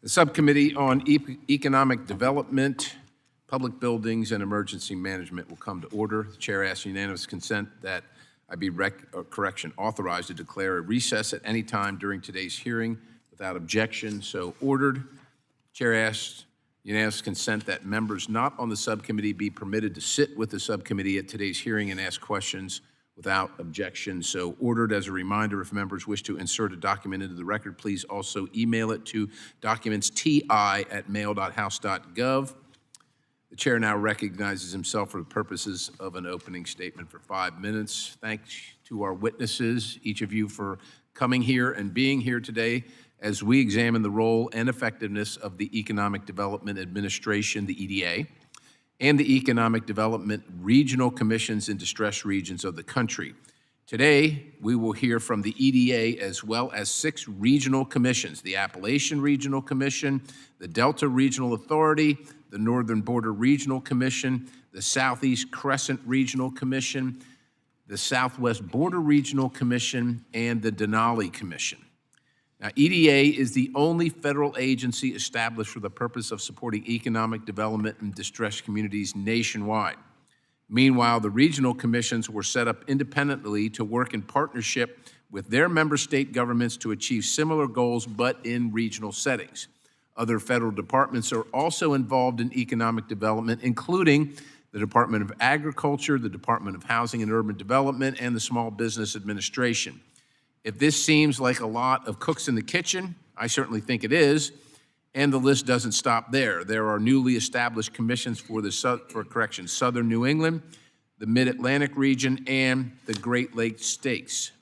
The Subcommittee on Economic Development, Public Buildings, and Emergency Management will come to order. The chair asks unanimous consent that I be authorized to declare a recess at any time during today's hearing without objection. So ordered. Chair asks unanimous consent that members not on the subcommittee be permitted to sit with the subcommittee at today's hearing and ask questions without objection. So ordered. As a reminder, if members wish to insert a document into the record, please also email it to documentsti@mail.house.gov. The chair now recognizes himself for the purposes of an opening statement for 5 minutes. Thanks to our witnesses, each of you, for coming here and being here today as we examine the role and effectiveness of the Economic Development Administration, the EDA, and the Economic Development Regional Commissions in distressed regions of the country. Today, we will hear from the EDA as well as 6 regional commissions: the Appalachian Regional Commission, the Delta Regional Authority, the Northern Border Regional Commission, the Southeast Crescent Regional Commission, the Southwest Border Regional Commission, and the Denali Commission. Now, EDA is the only federal agency established for the purpose of supporting economic development in distressed communities nationwide. Meanwhile, the regional commissions were set up independently to work in partnership with their member state governments to achieve similar goals, but in regional settings. Other federal departments are also involved in economic development, including the Department of Agriculture, the Department of Housing and Urban Development, and the Small Business Administration. If this seems like a lot of cooks in the kitchen, I certainly think it is, and the list doesn't stop there. There are newly established commissions for Southern New England, the Mid-Atlantic region, and the Great Lakes states.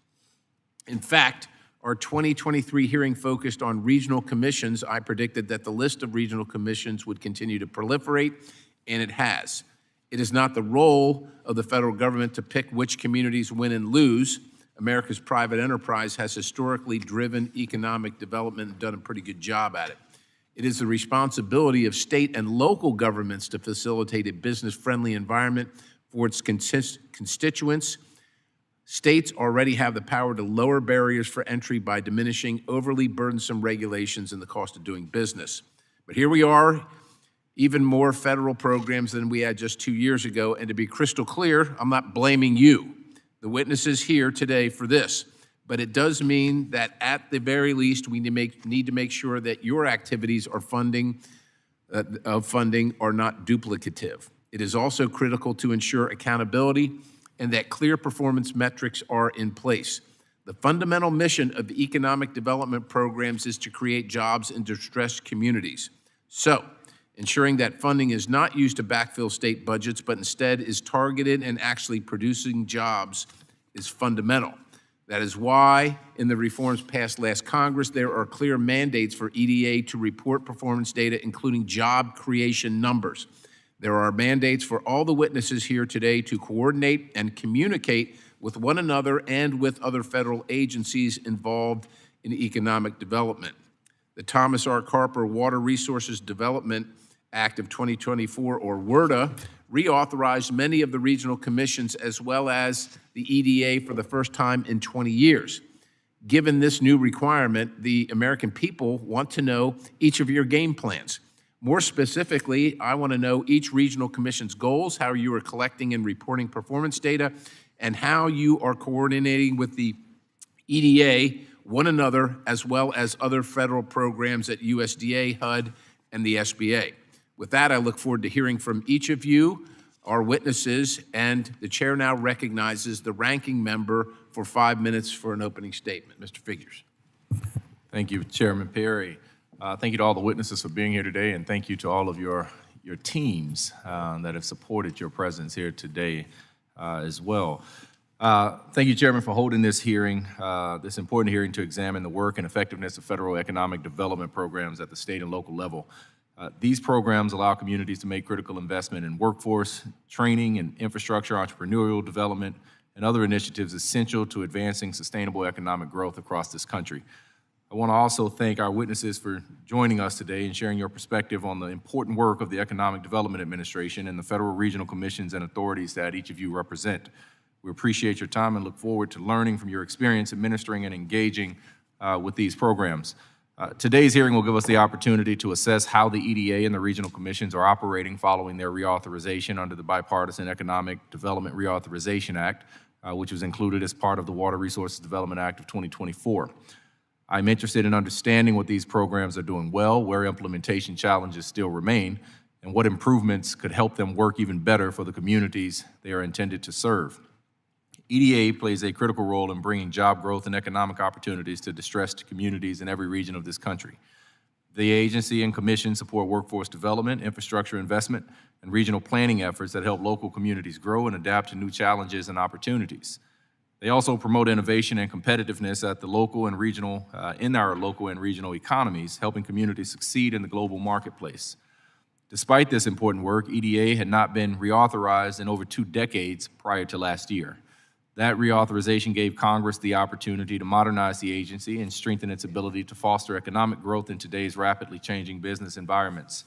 In fact, our 2023 hearing focused on regional commissions. I predicted that the list of regional commissions would continue to proliferate, and it has. It is not the role of the federal government to pick which communities win and lose. America's private enterprise has historically driven economic development and done a pretty good job at it. It is the responsibility of state and local governments to facilitate a business-friendly environment for its constituents. States already have the power to lower barriers for entry by diminishing overly burdensome regulations and the cost of doing business. But here we are, even more federal programs than we had just 2 years ago. And to be crystal clear, I'm not blaming you, the witnesses here today, for this. But it does mean that at the very least, we need to make sure that your activities are funding are not duplicative. It is also critical to ensure accountability and that clear performance metrics are in place. The fundamental mission of the economic development programs is to create jobs in distressed communities. So, ensuring that funding is not used to backfill state budgets, but instead is targeted and actually producing jobs is fundamental. That is why, in the reforms passed last Congress, there are clear mandates for EDA to report performance data, including job creation numbers. There are mandates for all the witnesses here today to coordinate and communicate with one another and with other federal agencies involved in economic development. The Thomas R. Carper Water Resources Development Act of 2024, or WRDA, reauthorized many of the regional commissions as well as the EDA for the first time in 20 years. Given this new requirement, the American people want to know each of your game plans. More specifically, I want to know each regional commission's goals, how you are collecting and reporting performance data, and how you are coordinating with the EDA, one another, as well as other federal programs at USDA, HUD, and the SBA. With that, I look forward to hearing from each of you, our witnesses, and the chair now recognizes the ranking member for 5 minutes for an opening statement. Mr. Figures. Thank you, Chairman Perry. Thank you to all the witnesses for being here today, and thank you to all of your teams that have supported your presence here today as well. Thank you, Chairman, for holding this hearing, this important hearing to examine the work and effectiveness of federal economic development programs at the state and local level. These programs allow communities to make critical investment in workforce, training, and infrastructure, entrepreneurial development, and other initiatives essential to advancing sustainable economic growth across this country. I want to also thank our witnesses for joining us today and sharing your perspective on the important work of the Economic Development Administration and the federal regional commissions and authorities that each of you represent. We appreciate your time and look forward to learning from your experience administering and engaging with these programs. Today's hearing will give us the opportunity to assess how the EDA and the regional commissions are operating following their reauthorization under the Bipartisan Economic Development Reauthorization Act, which was included as part of the Water Resources Development Act of 2024. I'm interested in understanding what these programs are doing well, where implementation challenges still remain, and what improvements could help them work even better for the communities they are intended to serve. EDA plays a critical role in bringing job growth and economic opportunities to distressed communities in every region of this country. The agency and commission support workforce development, infrastructure investment, and regional planning efforts that help local communities grow and adapt to new challenges and opportunities. They also promote innovation and competitiveness at the local and regional, in our local and regional economies, helping communities succeed in the global marketplace. Despite this important work, EDA had not been reauthorized in over 2 decades prior to last year. That reauthorization gave Congress the opportunity to modernize the agency and strengthen its ability to foster economic growth in today's rapidly changing business environments.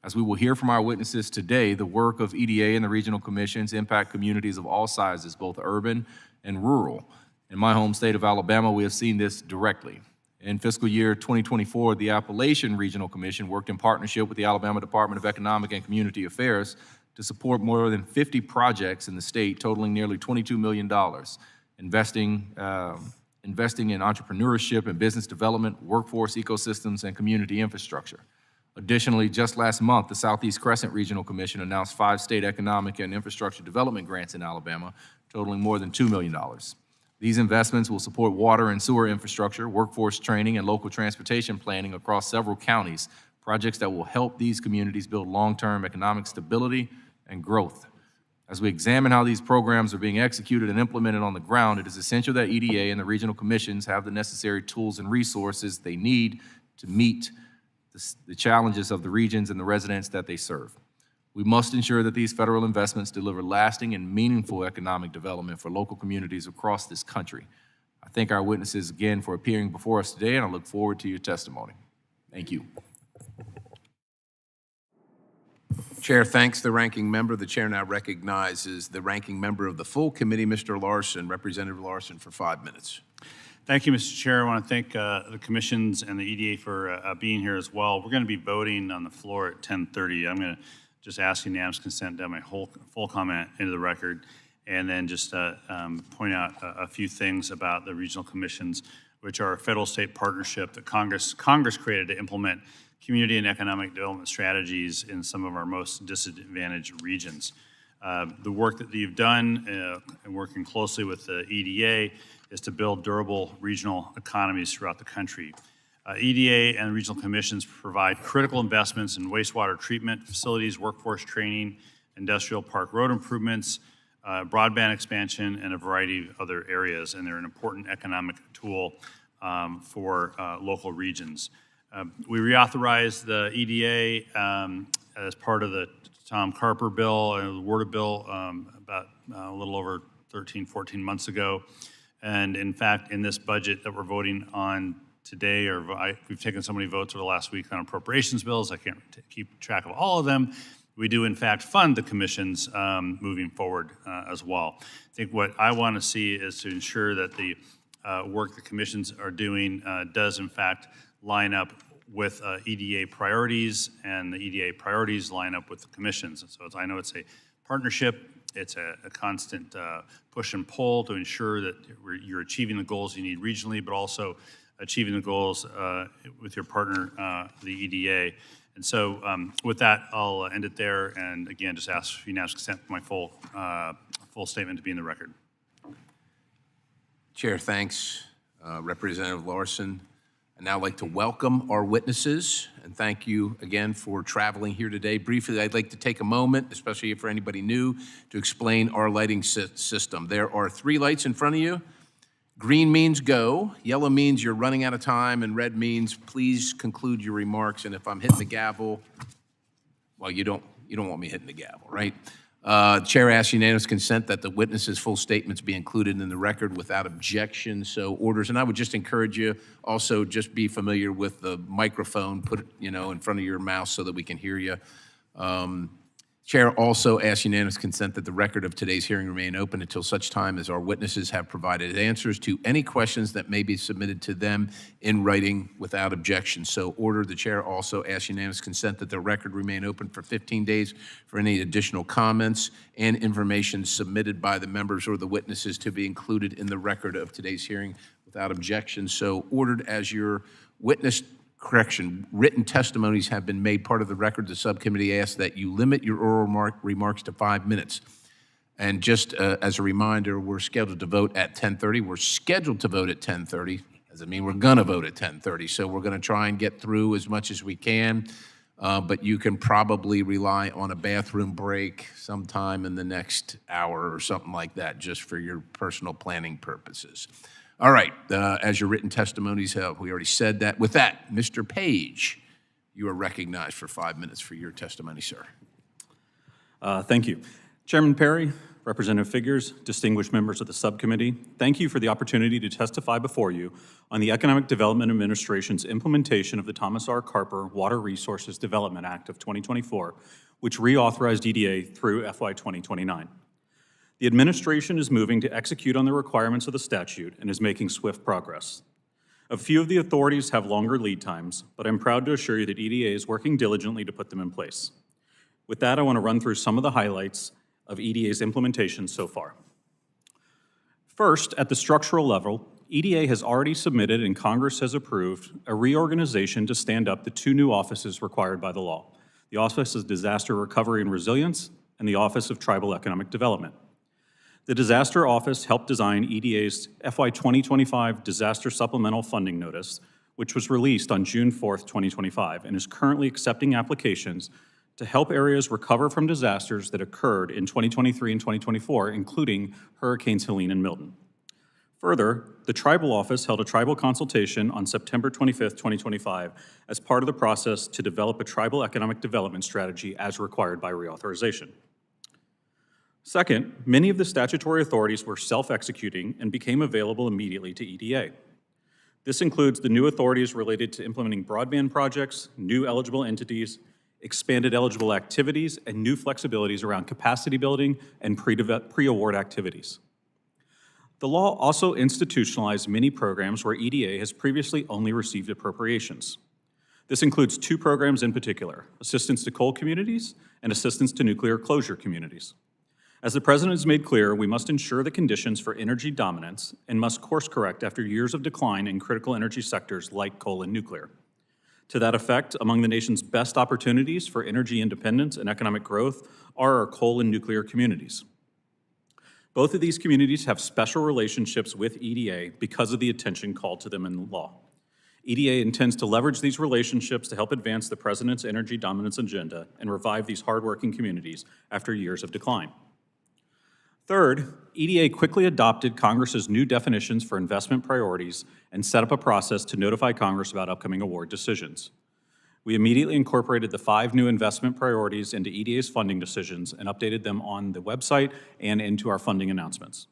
As we will hear from our witnesses today, the work of EDA and the regional commissions impact communities of all sizes, both urban and rural. In my home state of Alabama, we have seen this directly. In fiscal year 2024, the Appalachian Regional Commission worked in partnership with the Alabama Department of Economic and Community Affairs to support more than 50 projects in the state totaling nearly $22 million, investing in entrepreneurship and business development, workforce ecosystems, and community infrastructure. Additionally, just last month, the Southeast Crescent Regional Commission announced 5 state economic and infrastructure development grants in Alabama, totaling more than $2 million. These investments will support water and sewer infrastructure, workforce training, and local transportation planning across several counties, projects that will help these communities build long-term economic stability and growth. As we examine how these programs are being executed and implemented on the ground, it is essential that EDA and the regional commissions have the necessary tools and resources they need to meet the challenges of the regions and the residents that they serve. We must ensure that these federal investments deliver lasting and meaningful economic development for local communities across this country. I thank our witnesses again for appearing before us today, and I look forward to your testimony. Thank you. Chair thanks the ranking member. The chair now recognizes the ranking member of the full committee, Mr. Larson. Representative Larson, for 5 minutes. Thank you, Mr. Chair. I want to thank the commissions and the EDA for being here as well. We're going to be voting on the floor at 10:30. I'm going to just ask unanimous consent to have my full comment into the record, and then just point out a few things about the regional commissions, which are a federal-state partnership that Congress created to implement community and economic development strategies in some of our most disadvantaged regions. The work that you've done, and working closely with the EDA, is to build durable regional economies throughout the country. EDA and regional commissions provide critical investments in wastewater treatment facilities, workforce training, industrial park road improvements, broadband expansion, and a variety of other areas, and they're an important economic tool for local regions. We reauthorized the EDA as part of the Tom Carper bill and the WORDA bill about a little over 13, 14 months ago. And in fact, in this budget that we're voting on today, we've taken so many votes over the last week on appropriations bills, I can't keep track of all of them. We do, in fact, fund the commissions moving forward as well. I think what I want to see is to ensure that the work the commissions are doing does, in fact, line up with EDA priorities, and the EDA priorities line up with the commissions. And so I know it's a partnership. It's a constant push and pull to ensure that you're achieving the goals you need regionally, but also achieving the goals with your partner, the EDA. And so with that, I'll end it there, and again, just ask unanimous consent for my full statement to be in the record. Chair thanks Representative Larson. I'd now like to welcome our witnesses and thank you again for traveling here today. Briefly, I'd like to take a moment, especially for anybody new, to explain our lighting system. There are 3 lights in front of you. Green means go, yellow means you're running out of time, and red means please conclude your remarks. And if I'm hitting the gavel, well, you don't want me hitting the gavel, right? Chair asks unanimous consent that the witnesses' full statements be included in the record without objection. So orders, and I would just encourage you also just be familiar with the microphone, put it in front of your mouth so that we can hear you. Chair also asks unanimous consent that the record of today's hearing remain open until such time as our witnesses have provided answers to any questions that may be submitted to them in writing without objection. So ordered. The chair also asks unanimous consent that the record remain open for 15 days for any additional comments and information submitted by the members or the witnesses to be included in the record of today's hearing without objection. So ordered. As your witness correction, written testimonies have been made part of the record. The subcommittee asks that you limit your oral remarks to 5 minutes. And just as a reminder, we're scheduled to vote at 10:30. We're scheduled to vote at 10:30. Doesn't mean we're going to vote at 10:30. So we're going to try and get through as much as we can. But you can probably rely on a bathroom break sometime in the next hour or something like that, just for your personal planning purposes. All right, as your written testimonies have, we already said that. With that, Mr. Page, you are recognized for 5 minutes for your testimony, sir. Thank you. Chairman Perry, representative figures, distinguished members of the subcommittee, thank you for the opportunity to testify before you on the Economic Development Administration's implementation of the Thomas R. Carper Water Resources Development Act of 2024, which reauthorized EDA through FY 2029. The administration is moving to execute on the requirements of the statute and is making swift progress. A few of the authorities have longer lead times, but I'm proud to assure you that EDA is working diligently to put them in place. With that, I want to run through some of the highlights of EDA's implementation so far. First, at the structural level, EDA has already submitted and Congress has approved a reorganization to stand up the 2 new offices required by the law: the Office of Disaster Recovery and Resilience and the Office of Tribal Economic Development. The Disaster Office helped design EDA's FY 2025 Disaster Supplemental Funding Notice, which was released on June 4th, 2025, and is currently accepting applications to help areas recover from disasters that occurred in 2023 and 2024, including Hurricanes Helene and Milton. Further, the Tribal Office held a tribal consultation on September 25th, 2025, as part of the process to develop a tribal economic development strategy as required by reauthorization. Second, many of the statutory authorities were self-executing and became available immediately to EDA. This includes the new authorities related to implementing broadband projects, new eligible entities, expanded eligible activities, and new flexibilities around capacity building and pre-award activities. The law also institutionalized many programs where EDA has previously only received appropriations. This includes 2 programs in particular: assistance to coal communities and assistance to nuclear closure communities. As the President has made clear, we must ensure the conditions for energy dominance and must course correct after years of decline in critical energy sectors like coal and nuclear. To that effect, among the nation's best opportunities for energy independence and economic growth are our coal and nuclear communities. Both of these communities have special relationships with EDA because of the attention called to them in the law. EDA intends to leverage these relationships to help advance the President's energy dominance agenda and revive these hardworking communities after years of decline. Third, EDA quickly adopted Congress's new definitions for investment priorities and set up a process to notify Congress about upcoming award decisions. We immediately incorporated the 5 new investment priorities into EDA's funding decisions and updated them on the website and into our funding announcements.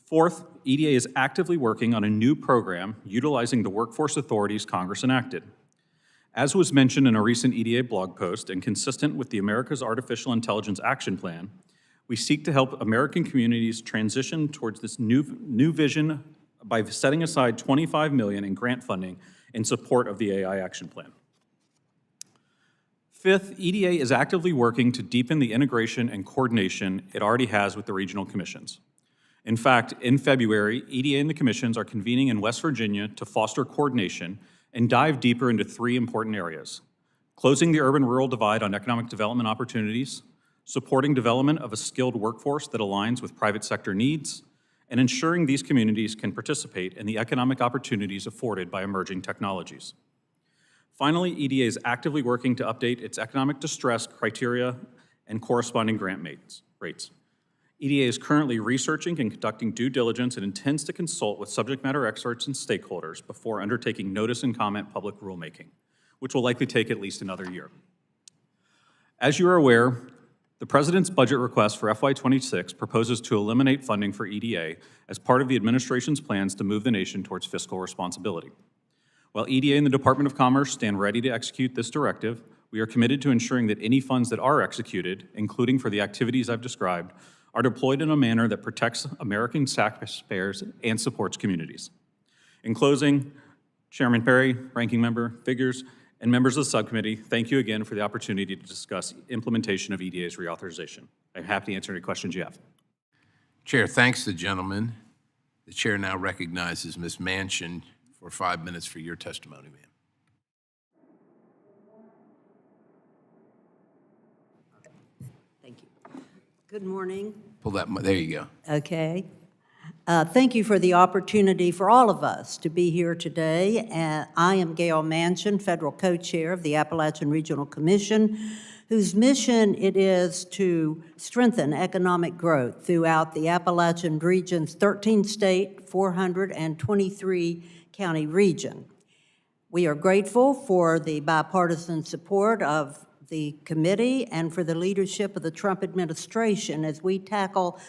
Fourth, EDA is actively working on a new program utilizing the workforce authorities Congress enacted. As was mentioned in a recent EDA blog post and consistent with the America's Artificial Intelligence Action Plan, we seek to help American communities transition towards this new vision by setting aside $25 million in grant funding in support of the AI Action Plan. Fifth, EDA is actively working to deepen the integration and coordination it already has with the regional commissions. In fact, in February, EDA and the commissions are convening in West Virginia to foster coordination and dive deeper into 3 important areas: closing the urban-rural divide on economic development opportunities, supporting development of a skilled workforce that aligns with private sector needs, and ensuring these communities can participate in the economic opportunities afforded by emerging technologies. Finally, EDA is actively working to update its economic distress criteria and corresponding grant rates. EDA is currently researching and conducting due diligence and intends to consult with subject matter experts and stakeholders before undertaking notice and comment public rulemaking, which will likely take at least another year. As you are aware, the President's budget request for FY 26 proposes to eliminate funding for EDA as part of the administration's plans to move the nation towards fiscal responsibility. While EDA and the Department of Commerce stand ready to execute this directive, We are committed to ensuring that any funds that are executed, including for the activities I've described, are deployed in a manner that protects American taxpayers and supports communities. In closing, Chairman Perry, Ranking Member Figures, and members of the subcommittee, thank you again for the opportunity to discuss implementation of EDA's reauthorization. I'm happy to answer any questions you have. Chair thanks the gentleman. The chair now recognizes Ms. Manchin for 5 minutes for your testimony, ma'am. Thank you. Good morning. Pull that, there you go. Okay. Thank you for the opportunity for all of us to be here today. I am Gail Manchin, Federal Co-Chair of the Appalachian Regional Commission, whose mission it is to strengthen economic growth throughout the Appalachian region's 13-state, 423-county region. We are grateful for the bipartisan support of the committee and for the leadership of the Trump administration as we tackle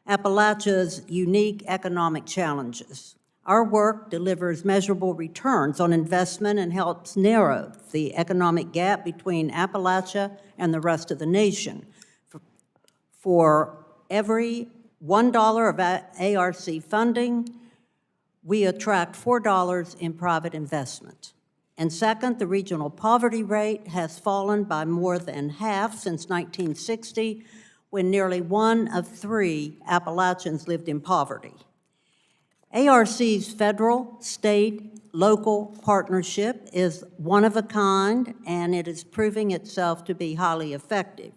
Appalachia's unique economic challenges. Our work delivers measurable returns on investment and helps narrow the economic gap between Appalachia and the rest of the nation. For every $1 of ARC funding, we attract $4 in private investment. And second, the regional poverty rate has fallen by more than half since 1960, when nearly 1 of 3 Appalachians lived in poverty. ARC's federal, state, local partnership is one of a kind, and it is proving itself to be highly effective.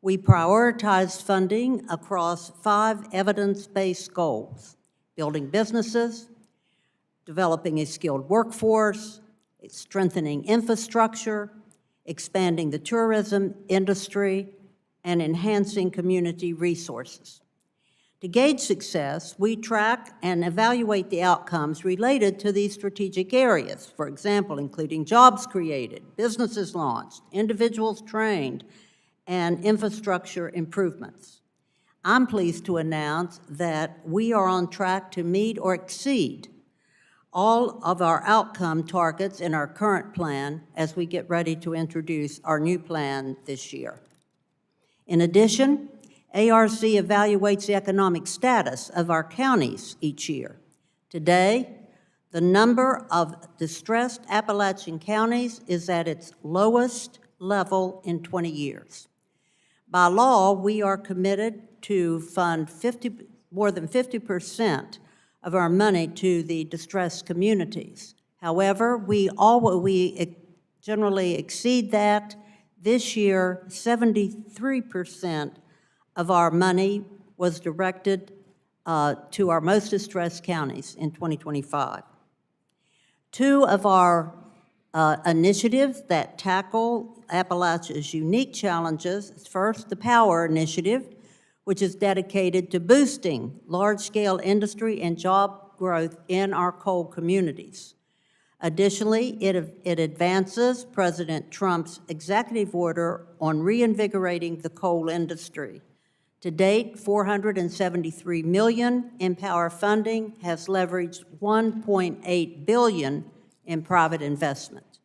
We prioritize funding across 5 evidence-based goals: building businesses, developing a skilled workforce, strengthening infrastructure, expanding the tourism industry, and enhancing community resources. To gauge success, we track and evaluate the outcomes related to these strategic areas, for example, including jobs created, businesses launched, individuals trained, and infrastructure improvements. I'm pleased to announce that we are on track to meet or exceed all of our outcome targets in our current plan as we get ready to introduce our new plan this year. In addition, ARC evaluates the economic status of our counties each year. Today, the number of distressed Appalachian counties is at its lowest level in 20 years. By law, we are committed to fund more than 50% of our money to the distressed communities. However, we generally exceed that. This year, 73% of our money was directed to our most distressed counties in 2025. 2 of our initiatives that tackle Appalachia's unique challenges. First, the Power Initiative, which is dedicated to boosting large-scale industry and job growth in our coal communities. Additionally, it advances President Trump's executive order on reinvigorating the coal industry. To date, $473 million in power funding has leveraged $1.8 billion in private investment.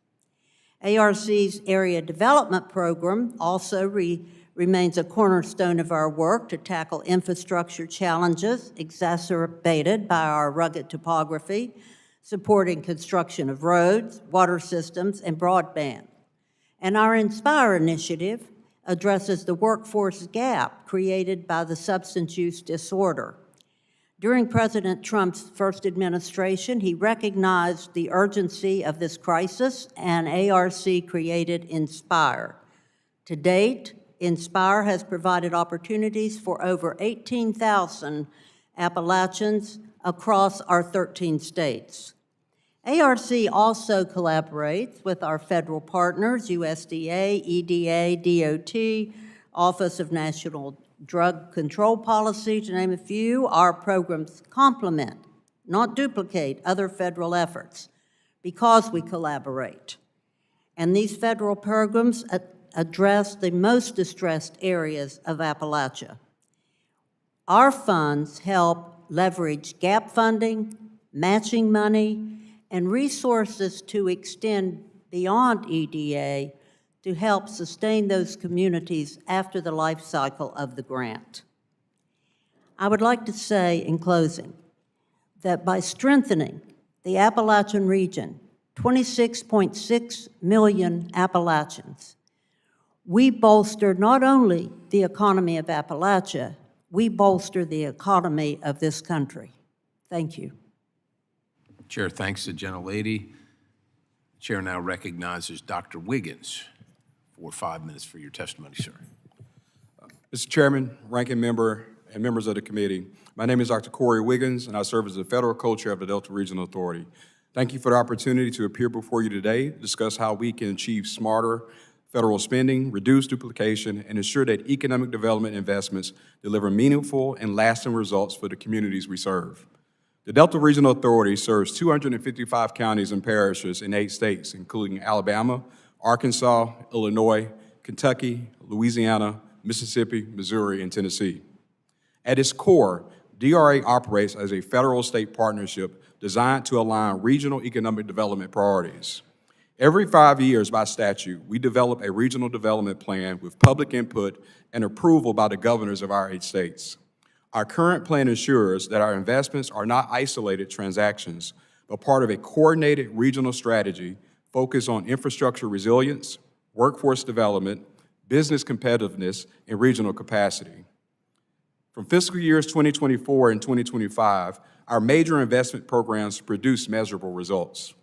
ARC's Area Development Program also remains a cornerstone of our work to tackle infrastructure challenges exacerbated by our rugged topography, supporting construction of roads, water systems, and broadband. And our Inspire initiative addresses the workforce gap created by the substance use disorder. During President Trump's first administration, he recognized the urgency of this crisis, and ARC created Inspire. To date, Inspire has provided opportunities for over 18,000 Appalachians across our 13 states. ARC also collaborates with our federal partners, USDA, EDA, DOT, Office of National Drug Control Policy, to name a few. Our programs complement, not duplicate, other federal efforts because we collaborate. And these federal programs address the most distressed areas of Appalachia. Our funds help leverage gap funding, matching money, and resources to extend beyond EDA to help sustain those communities after the life cycle of the grant. I would like to say in closing that by strengthening the Appalachian region, 26.6 million Appalachians, we bolster not only the economy of Appalachia, we bolster the economy of this country. Thank you. Chair thanks the gentlelady. Chair now recognizes Dr. Wiggins for 5 minutes for your testimony, sir. Mr. Chairman, ranking member, and members of the committee, my name is Dr. Corey Wiggins, and I serve as the federal co-chair of the Delta Regional Authority. Thank you for the opportunity to appear before you today to discuss how we can achieve smarter federal spending, reduce duplication, and ensure that economic development investments deliver meaningful and lasting results for the communities we serve. The Delta Regional Authority serves 255 counties and parishes in 8 states, including Alabama, Arkansas, Illinois, Kentucky, Louisiana, Mississippi, Missouri, and Tennessee. At its core, DRA operates as a federal-state partnership designed to align regional economic development priorities. Every 5 years by statute, we develop a regional development plan with public input and approval by the governors of our 8 states. Our current plan ensures that our investments are not isolated transactions, but part of a coordinated regional strategy focused on infrastructure resilience, workforce development, business competitiveness, and regional capacity. From fiscal years 2024 and 2025, our major investment programs produce measurable results.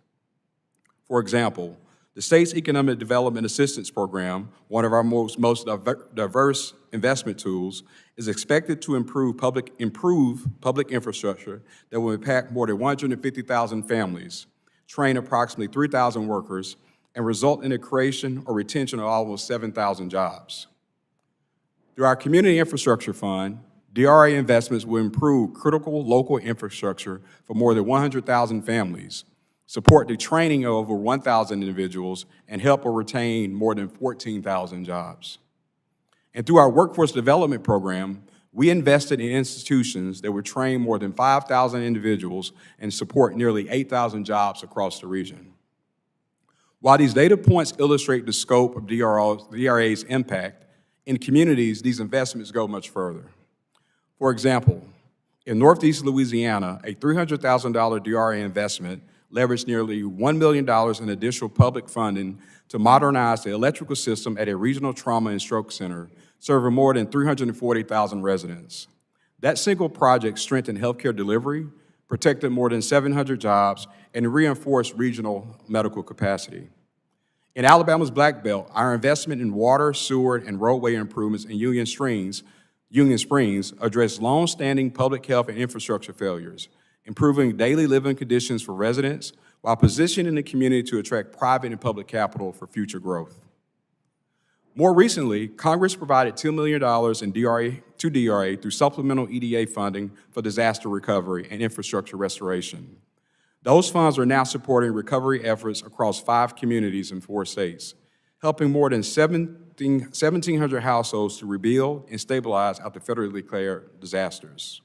For example, the state's Economic Development Assistance Program, one of our most diverse investment tools, is expected to improve public infrastructure that will impact more than 150,000 families, train approximately 3,000 workers, and result in the creation or retention of almost 7,000 jobs. Through our Community Infrastructure Fund, DRA investments will improve critical local infrastructure for more than 100,000 families, support the training of over 1,000 individuals, and help or retain more than 14,000 jobs. And through our Workforce Development Program, we invested in institutions that would train more than 5,000 individuals and support nearly 8,000 jobs across the region. While these data points illustrate the scope of DRA's impact, in communities, these investments go much further. For example, in Northeast Louisiana, a $300,000 DRA investment leveraged nearly $1 million in additional public funding to modernize the electrical system at a regional trauma and stroke center, serving more than 340,000 residents. That single project strengthened healthcare delivery, protected more than 700 jobs, and reinforced regional medical capacity. In Alabama's Black Belt, our investment in water, sewer, and roadway improvements in Union Springs addressed long-standing public health and infrastructure failures, improving daily living conditions for residents while positioning the community to attract private and public capital for future growth. More recently, Congress provided $2 million to DRA through supplemental EDA funding for disaster recovery and infrastructure restoration. Those funds are now supporting recovery efforts across 5 communities in 4 states, helping more than 1,700 households to rebuild and stabilize after federally declared disasters.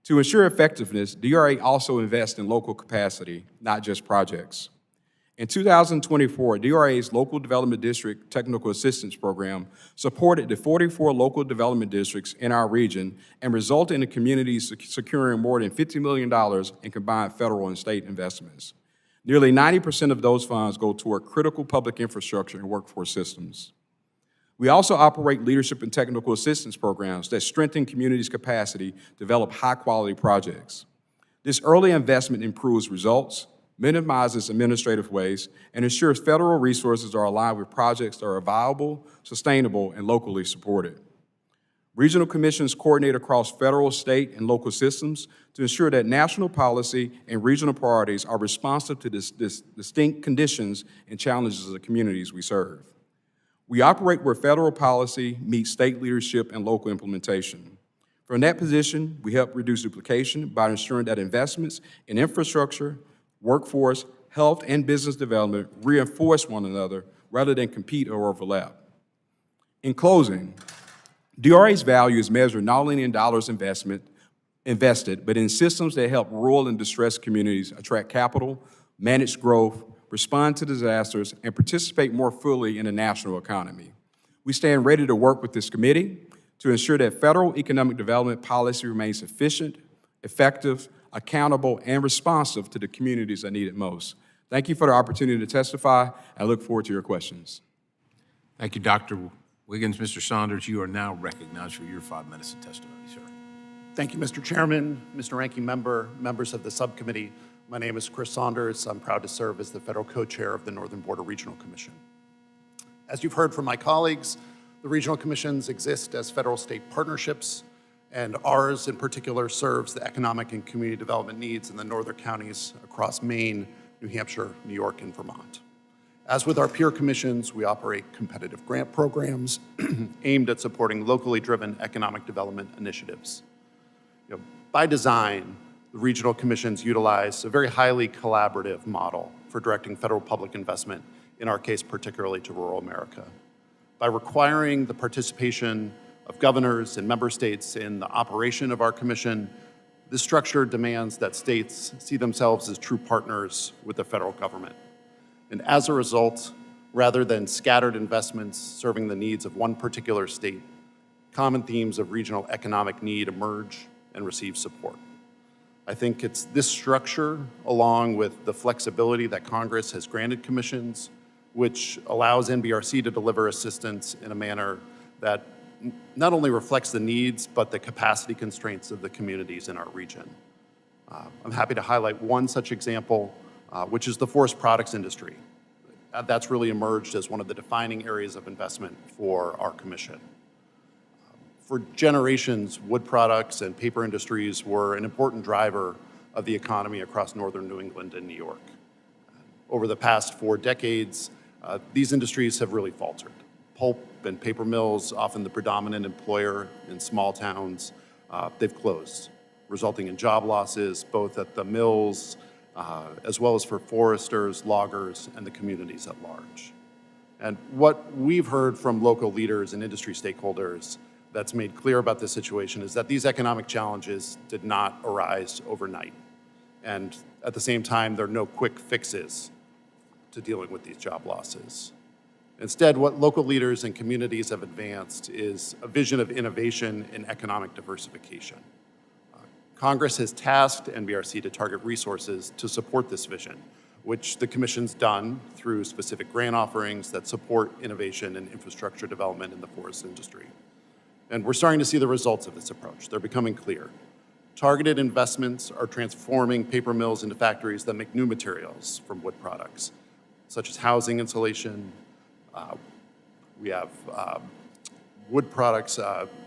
To ensure effectiveness, DRA also invests in local capacity, not just projects. In 2024, DRA's Local Development District Technical Assistance Program supported the 44 local development districts in our region and resulted in the communities securing more than $50 million in combined federal and state investments. Nearly 90% of those funds go toward critical public infrastructure and workforce systems. We also operate leadership and technical assistance programs that strengthen communities' capacity to develop high-quality projects. This early investment improves results, minimizes administrative waste, and ensures federal resources are aligned with projects that are viable, sustainable, and locally supported. Regional commissions coordinate across federal, state, and local systems to ensure that national policy and regional priorities are responsive to distinct conditions and challenges of the communities we serve. We operate where federal policy meets state leadership and local implementation. From that position, we help reduce duplication by ensuring that investments in infrastructure, workforce, health, and business development reinforce one another rather than compete or overlap. In closing, DRA's value is measured not only in dollars invested, but in systems that help rural and distressed communities attract capital, manage growth, respond to disasters, and participate more fully in the national economy. We stand ready to work with this committee to ensure that federal economic development policy remains efficient, effective, accountable, and responsive to the communities that need it most. Thank you for the opportunity to testify. I look forward to your questions. Thank you, Dr. Wiggins. Mr. Saunders, you are now recognized for your 5 minutes of testimony, sir. Thank you, Mr. Chairman, Mr. Ranking Member, members of the subcommittee. My name is Chris Saunders. I'm proud to serve as the federal co-chair of the Northern Border Regional Commission. As you've heard from my colleagues, the regional commissions exist as federal-state partnerships, and ours in particular serves the economic and community development needs in the northern counties across Maine, New Hampshire, New York, and Vermont. As with our peer commissions, we operate competitive grant programs aimed at supporting locally driven economic development initiatives. By design, the regional commissions utilize a very highly collaborative model for directing federal public investment, in our case particularly to rural America. By requiring the participation of governors and member states in the operation of our commission, this structure demands that states see themselves as true partners with the federal government. And as a result, rather than scattered investments serving the needs of one particular state, common themes of regional economic need emerge and receive support. I think it's this structure, along with the flexibility that Congress has granted commissions, which allows NBRC to deliver assistance in a manner that not only reflects the needs, but the capacity constraints of the communities in our region. I'm happy to highlight one such example, which is the forest products industry. That's really emerged as one of the defining areas of investment for our commission. For generations, wood products and paper industries were an important driver of the economy across northern New England and New York. Over the past 4 decades, these industries have really faltered. Pulp and paper mills, often the predominant employer in small towns, they've closed, resulting in job losses both at the mills as well as for foresters, loggers, and the communities at large. And what we've heard from local leaders and industry stakeholders that's made clear about this situation is that these economic challenges did not arise overnight. And at the same time, there are no quick fixes to dealing with these job losses. Instead, what local leaders and communities have advanced is a vision of innovation and economic diversification. Congress has tasked NBRC to target resources to support this vision, which the Commission's done through specific grant offerings that support innovation and infrastructure development in the forest industry. And we're starting to see the results of this approach. They're becoming clear. Targeted investments are transforming paper mills into factories that make new materials from wood products, such as housing insulation. We have wood products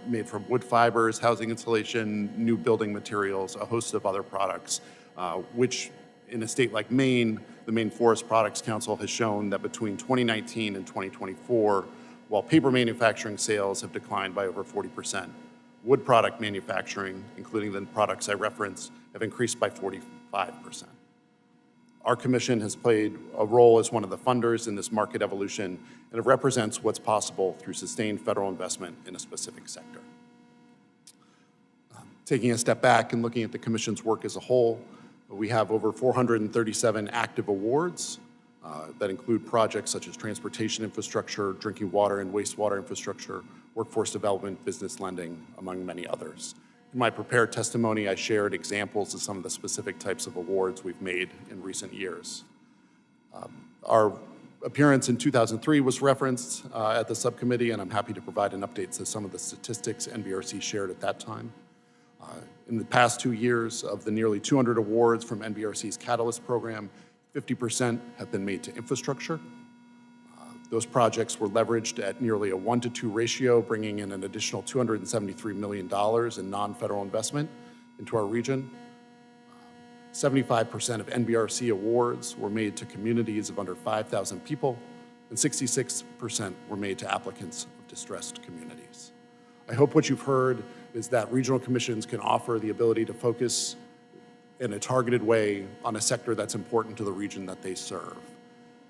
made from wood fibers, housing insulation, new building materials, a host of other products, which in a state like Maine, the Maine Forest Products Council has shown that between 2019 and 2024, while paper manufacturing sales have declined by over 40%, wood product manufacturing, including the products I referenced, have increased by 45%. Our commission has played a role as one of the funders in this market evolution, and it represents what's possible through sustained federal investment in a specific sector. Taking a step back and looking at the commission's work as a whole, we have over 437 active awards that include projects such as transportation infrastructure, drinking water and wastewater infrastructure, workforce development, business lending, among many others. In my prepared testimony, I shared examples of some of the specific types of awards we've made in recent years. Our appearance in 2003 was referenced at the subcommittee, and I'm happy to provide an update to some of the statistics NBRC shared at that time. In the past 2 years, of the nearly 200 awards from NBRC's Catalyst program, 50% have been made to infrastructure. Those projects were leveraged at nearly a 1-to-2 ratio, bringing in an additional $273 million in non-federal investment into our region. 75% of NBRC awards were made to communities of under 5,000 people, and 66% were made to applicants of distressed communities. I hope what you've heard is that regional commissions can offer the ability to focus in a targeted way on a sector that's important to the region that they serve.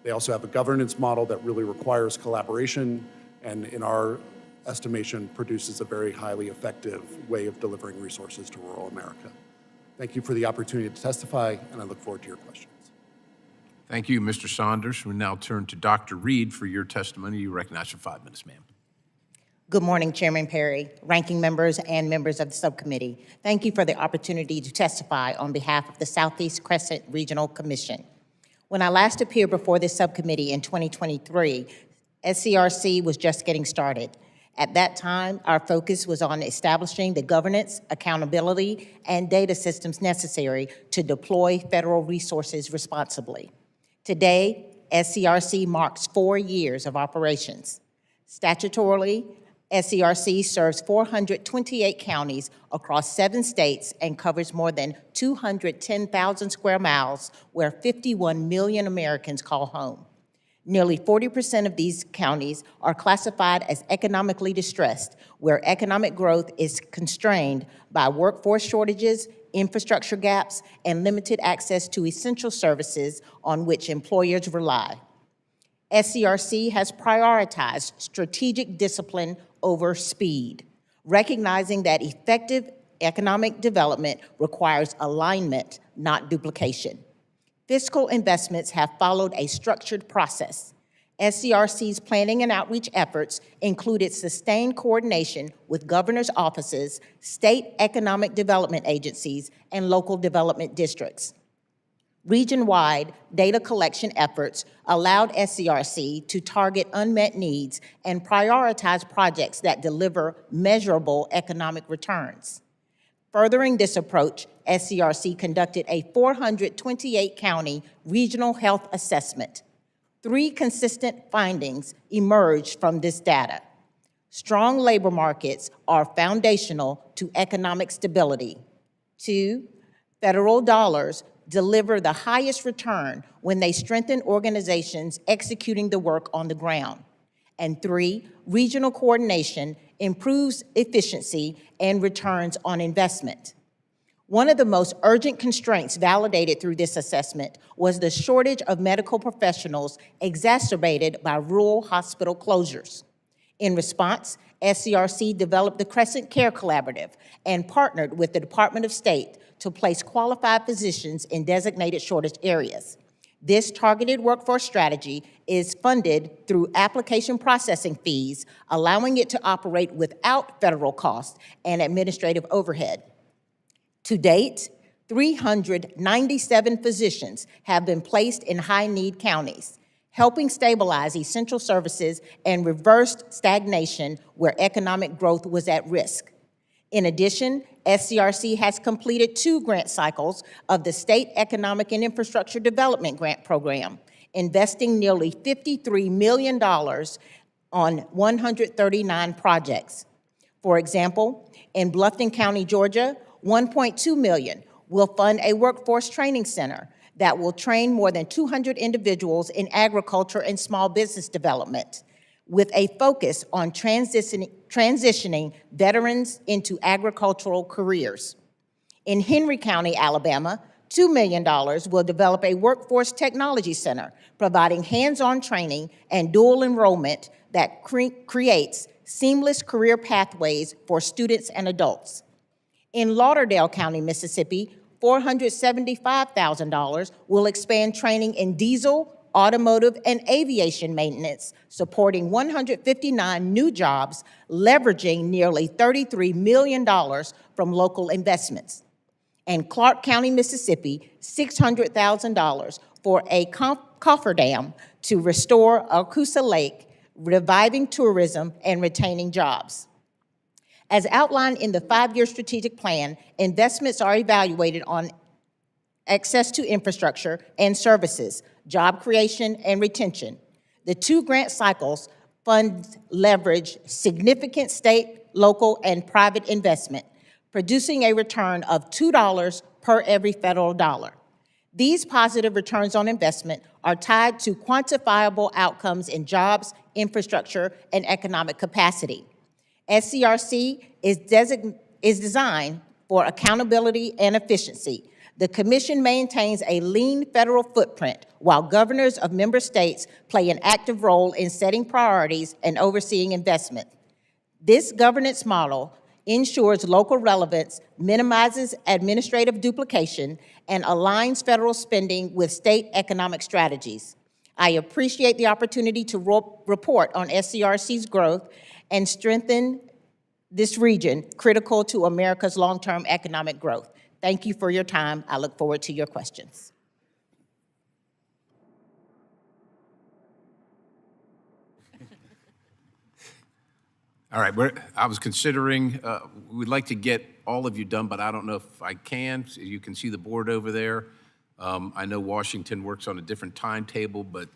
They also have a governance model that really requires collaboration, and in our estimation, produces a very highly effective way of delivering resources to rural America. Thank you for the opportunity to testify, and I look forward to your questions. Thank you, Mr. Saunders. We now turn to Dr. Reed for your testimony. You recognize for 5 minutes, ma'am. Good morning, Chairman Perry, ranking members, and members of the subcommittee. Thank you for the opportunity to testify on behalf of the Southeast Crescent Regional Commission. When I last appeared before this subcommittee in 2023, SCRC was just getting started. At that time, our focus was on establishing the governance, accountability, and data systems necessary to deploy federal resources responsibly. Today, SCRC marks 4 years of operations. Statutorily, SCRC serves 428 counties across 7 states and covers more than 210,000 square miles, where 51 million Americans call home. Nearly 40% of these counties are classified as economically distressed, where economic growth is constrained by workforce shortages, infrastructure gaps, and limited access to essential services on which employers rely. SCRC has prioritized strategic discipline over speed, recognizing that effective economic development requires alignment, not duplication. Fiscal investments have followed a structured process. SCRC's planning and outreach efforts included sustained coordination with governor's offices, state economic development agencies, and local development districts. Region-wide data collection efforts allowed SCRC to target unmet needs and prioritize projects that deliver measurable economic returns. Furthering this approach, SCRC conducted a 428-county regional health assessment. 3 consistent findings emerged from this data. Strong labor markets are foundational to economic stability. 2, federal dollars deliver the highest return when they strengthen organizations executing the work on the ground. And 3, regional coordination improves efficiency and returns on investment. One of the most urgent constraints validated through this assessment was the shortage of medical professionals exacerbated by rural hospital closures. In response, SCRC developed the Crescent Care Collaborative and partnered with the Department of State to place qualified physicians in designated shortage areas. This targeted workforce strategy is funded through application processing fees, allowing it to operate without federal costs and administrative overhead. To date, 397 physicians have been placed in high-need counties, helping stabilize essential services and reversed stagnation where economic growth was at risk. In addition, SCRC has completed 2 grant cycles of the State Economic and Infrastructure Development Grant Program, investing nearly $53 million on 139 projects. For example, in Bluffton County, Georgia, $1.2 million will fund a workforce training center that will train more than 200 individuals in agriculture and small business development, with a focus on transitioning veterans into agricultural careers. In Henry County, Alabama, $2 million will develop a workforce technology center, providing hands-on training and dual enrollment that creates seamless career pathways for students and adults. In Lauderdale County, Mississippi, $475,000 will expand training in diesel, automotive, and aviation maintenance, supporting 159 new jobs, leveraging nearly $33 million from local investments. And Clark County, Mississippi, $600,000 for a cofferdam to restore Arcoosa Lake, reviving tourism and retaining jobs. As outlined in the 5-year strategic plan, investments are evaluated on access to infrastructure and services, job creation and retention. The 2 grant cycles funds leverage significant state, local, and private investment, producing a return of $2 per every federal dollar. These positive returns on investment are tied to quantifiable outcomes in jobs, infrastructure, and economic capacity. SCRC is designed for accountability and efficiency. The Commission maintains a lean federal footprint, while governors of member states play an active role in setting priorities and overseeing investment. This governance model ensures local relevance, minimizes administrative duplication, and aligns federal spending with state economic strategies. I appreciate the opportunity to report on SCRC's growth and strengthen this region, critical to America's long-term economic growth. Thank you for your time. I look forward to your questions. All right, I was considering, we'd like to get all of you done, but I don't know if I can. You can see the board over there. I know Washington works on a different timetable, but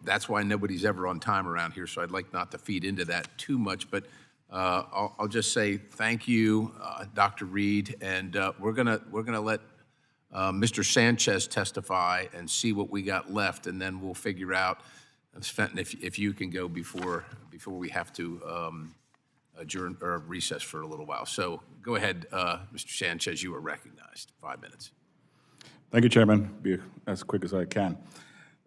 that's why nobody's ever on time around here, so I'd like not to feed into that too much. But I'll just say thank you, Dr. Reed, and we're gonna let Mr. Sanchez testify and see what we got left, and then we'll figure out, Fenton, if you can go before we have to adjourn or recess for a little while. So go ahead, Mr. Sanchez, you are recognized. 5 minutes. Thank you, Chairman. Be as quick as I can.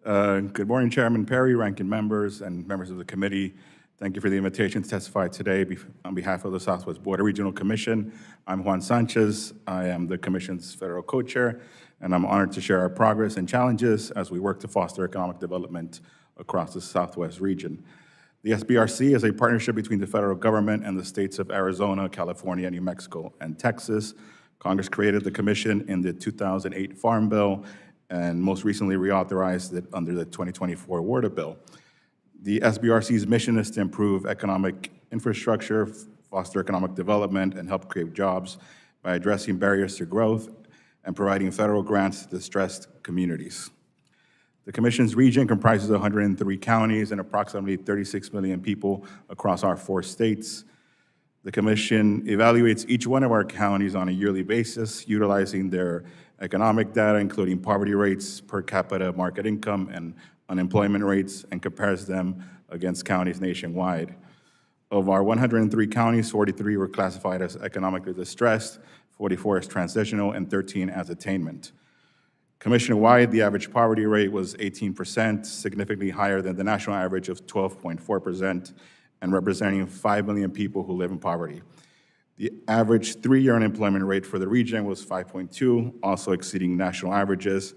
Good morning, Chairman Perry, ranking members, and members of the committee. Thank you for the invitation to testify today on behalf of the Southwest Border Regional Commission. I'm Juan Sanchez. I am the Commission's federal co-chair, and I'm honored to share our progress and challenges as we work to foster economic development across the Southwest region. The SBRC is a partnership between the federal government and the states of Arizona, California, New Mexico, and Texas. Congress created the commission in the 2008 Farm Bill and most recently reauthorized it under the 2024 WORDA bill. The SBRC's mission is to improve economic infrastructure, foster economic development, and help create jobs by addressing barriers to growth and providing federal grants to distressed communities. The Commission's region comprises 103 counties and approximately 36 million people across our 4 states. The Commission evaluates each one of our counties on a yearly basis, utilizing their economic data, including poverty rates, per capita market income, and unemployment rates, and compares them against counties nationwide. Of our 103 counties, 43 were classified as economically distressed, 44 as transitional, and 13 as attainment. Commission-wide, the average poverty rate was 18%, significantly higher than the national average of 12.4%, and representing 5 million people who live in poverty. The average 3-year unemployment rate for the region was 5.2, also exceeding national averages,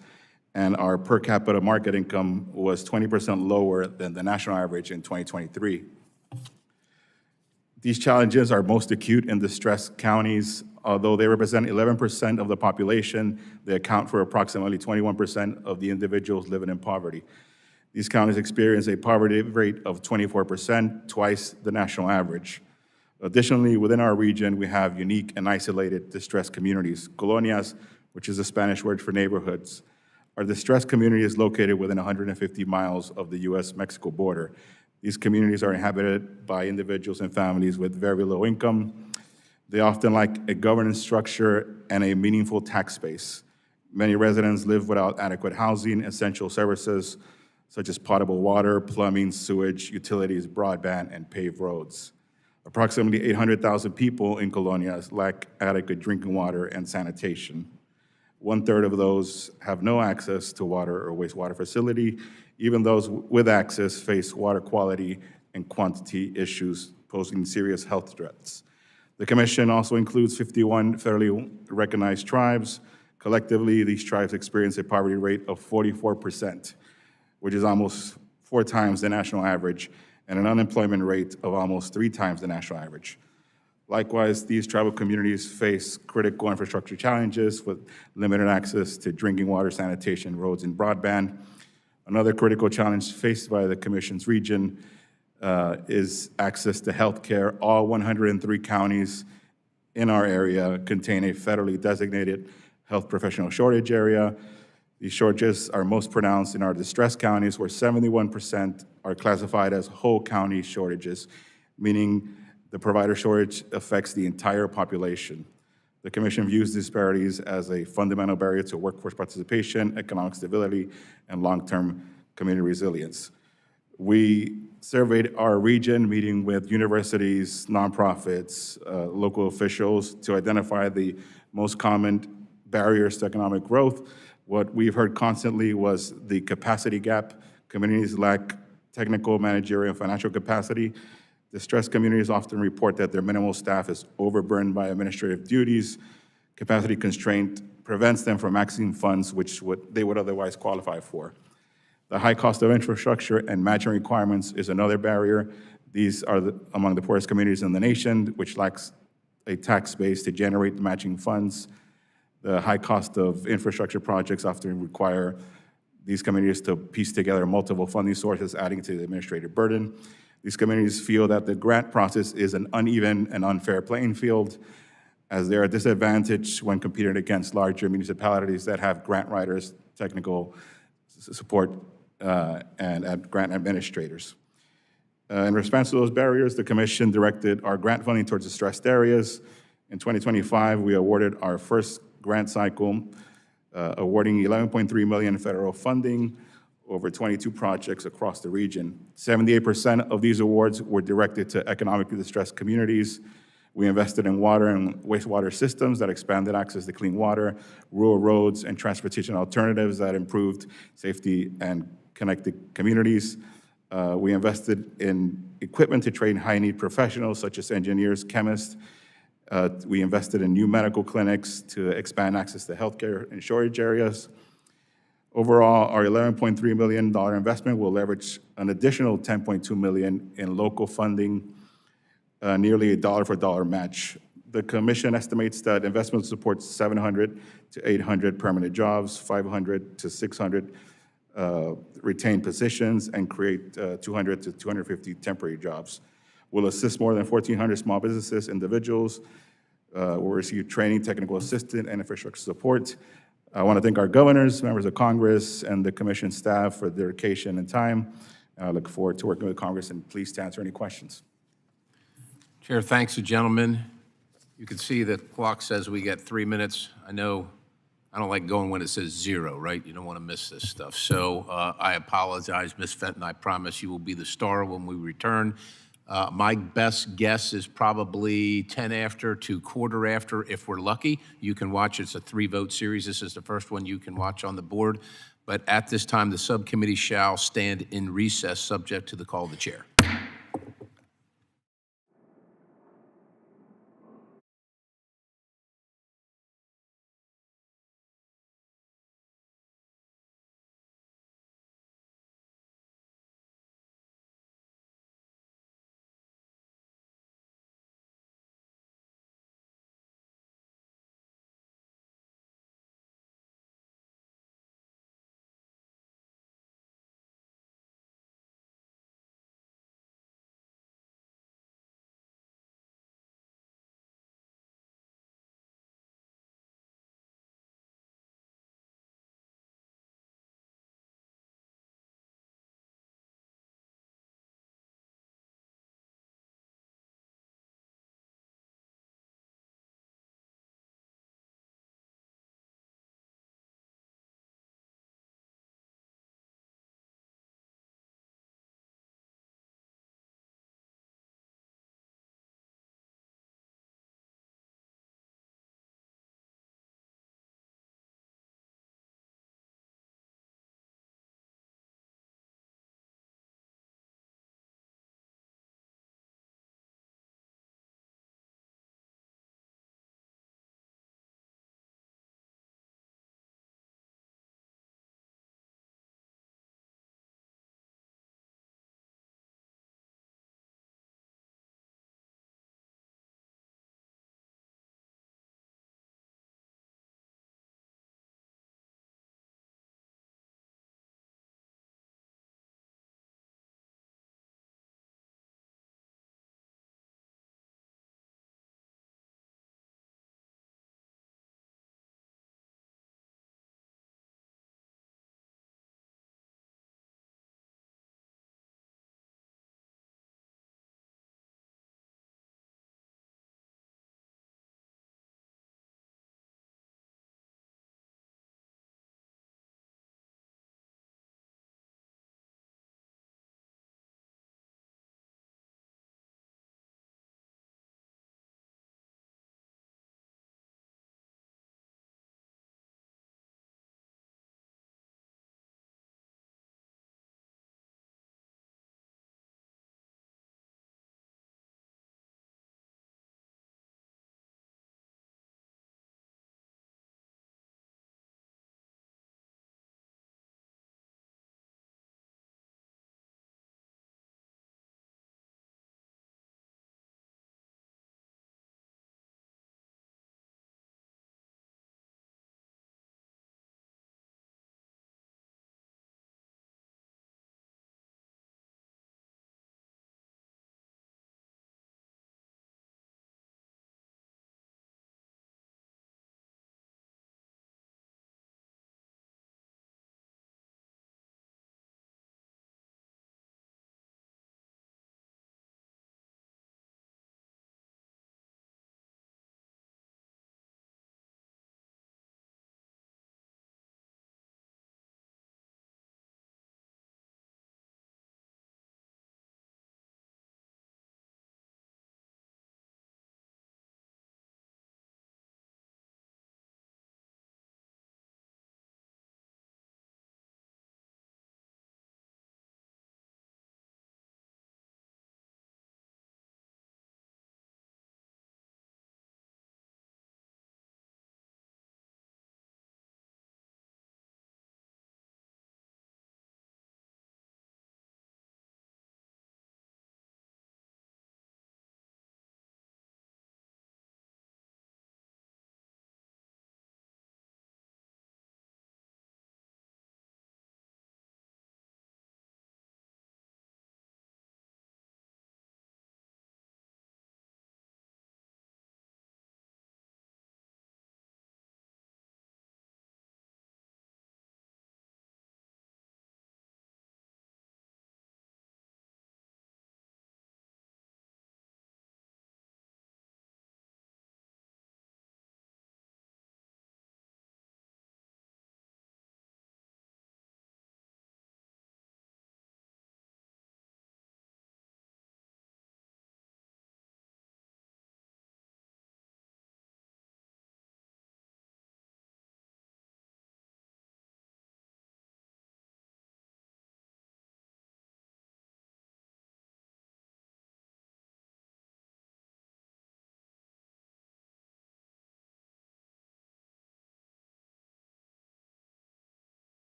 and our per capita market income was 20% lower than the national average in 2023. These challenges are most acute in distressed counties. Although they represent 11% of the population, they account for approximately 21% of the individuals living in poverty. These counties experience a poverty rate of 24%, twice the national average. Additionally, within our region, we have unique and isolated distressed communities. Colonias, which is the Spanish word for neighborhoods. Our distressed community is located within 150 miles of the U.S.-Mexico border. These communities are inhabited by individuals and families with very low income. They often lack a governance structure and a meaningful tax base. Many residents live without adequate housing, essential services such as potable water, plumbing, sewage, utilities, broadband, and paved roads. Approximately 800,000 people in Colonias lack adequate drinking water and sanitation. 1/3 of those have no access to water or wastewater facility. Even those with access face water quality and quantity issues, posing serious health threats. The Commission also includes 51 federally recognized tribes. Collectively, these tribes experience a poverty rate of 44%, which is almost 4 times the national average, and an unemployment rate of almost 3 times the national average. Likewise, these tribal communities face critical infrastructure challenges with limited access to drinking water, sanitation, roads, and broadband. Another critical challenge faced by the Commission's region is access to health care. All 103 counties in our area contain a federally designated health professional shortage area. These shortages are most pronounced in our distressed counties, where 71% are classified as whole county shortages, meaning the provider shortage affects the entire population. The Commission views disparities as a fundamental barrier to workforce participation, economic stability, and long-term community resilience. We surveyed our region, meeting with universities, nonprofits, local officials to identify the most common barriers to economic growth. What we've heard constantly was the capacity gap. Communities lack technical, managerial, and financial capacity. Distressed communities often report that their minimal staff is overburdened by administrative duties. Capacity constraint prevents them from accessing funds which they would otherwise qualify for. The high cost of infrastructure and matching requirements is another barrier. These are among the poorest communities in the nation, which lacks a tax base to generate the matching funds. The high cost of infrastructure projects often require these communities to piece together multiple funding sources, adding to the administrative burden. These communities feel that the grant process is an uneven and unfair playing field, as they are disadvantaged when competing against larger municipalities that have grant writers, technical support, and grant administrators. In response to those barriers, the Commission directed our grant funding towards distressed areas. In 2025, we awarded our first grant cycle, awarding $11.3 million federal funding over 22 projects across the region. 78% of these awards were directed to economically distressed communities. We invested in water and wastewater systems that expanded access to clean water, rural roads, and transportation alternatives that improved safety and connected communities. We invested in equipment to train high-need professionals such as engineers, chemists. We invested in new medical clinics to expand access to healthcare in shortage areas. Overall, our $11.3 million investment will leverage an additional $10.2 million in local funding, nearly a dollar-for-dollar match. The Commission estimates that investment will support 700 to 800 permanent jobs, 500 to 600 retained positions, and create 200 to 250 temporary jobs. We'll assist more than 1,400 small businesses, individuals. Will receive training, technical assistance, and infrastructure support. I want to thank our governors, members of Congress, and the Commission staff for their dedication and time. I look forward to working with Congress, and pleased to answer any questions. Chair, thanks, gentlemen. You can see the clock says we get 3 minutes. I know I don't like going when it says 0, right? You don't want to miss this stuff. So I apologize, Ms. Fenton. I promise you will be the star when we return. My best guess is probably 10 after to quarter after if we're lucky. You can watch. It's a 3-vote series. This is the first one you can watch on the board. But at this time, the subcommittee shall stand in recess, subject to the call of the chair.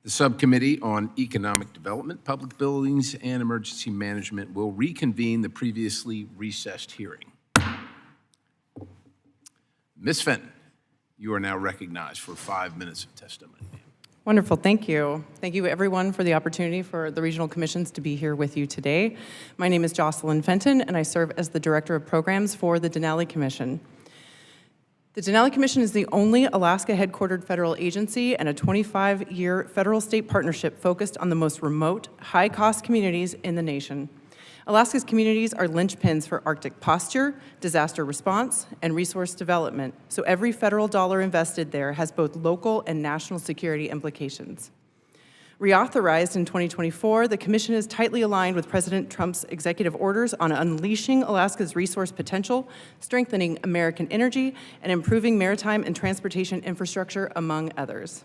The Subcommittee on Economic Development, Public Buildings, and Emergency Management will reconvene the previously recessed hearing. Ms. Fenton, you are now recognized for 5 minutes of testimony. Wonderful, thank you. Thank you, everyone, for the opportunity for the regional commissions to be here with you today. My name is Jocelyn Fenton, and I serve as the Director of Programs for the Denali Commission. The Denali Commission is the only Alaska-headquartered federal agency and a 25-year federal-state partnership focused on the most remote, high-cost communities in the nation. Alaska's communities are linchpins for Arctic posture, disaster response, and resource development, so every federal dollar invested there has both local and national security implications. Reauthorized in 2024, the Commission is tightly aligned with President Trump's executive orders on unleashing Alaska's resource potential, strengthening American energy, and improving maritime and transportation infrastructure, among others.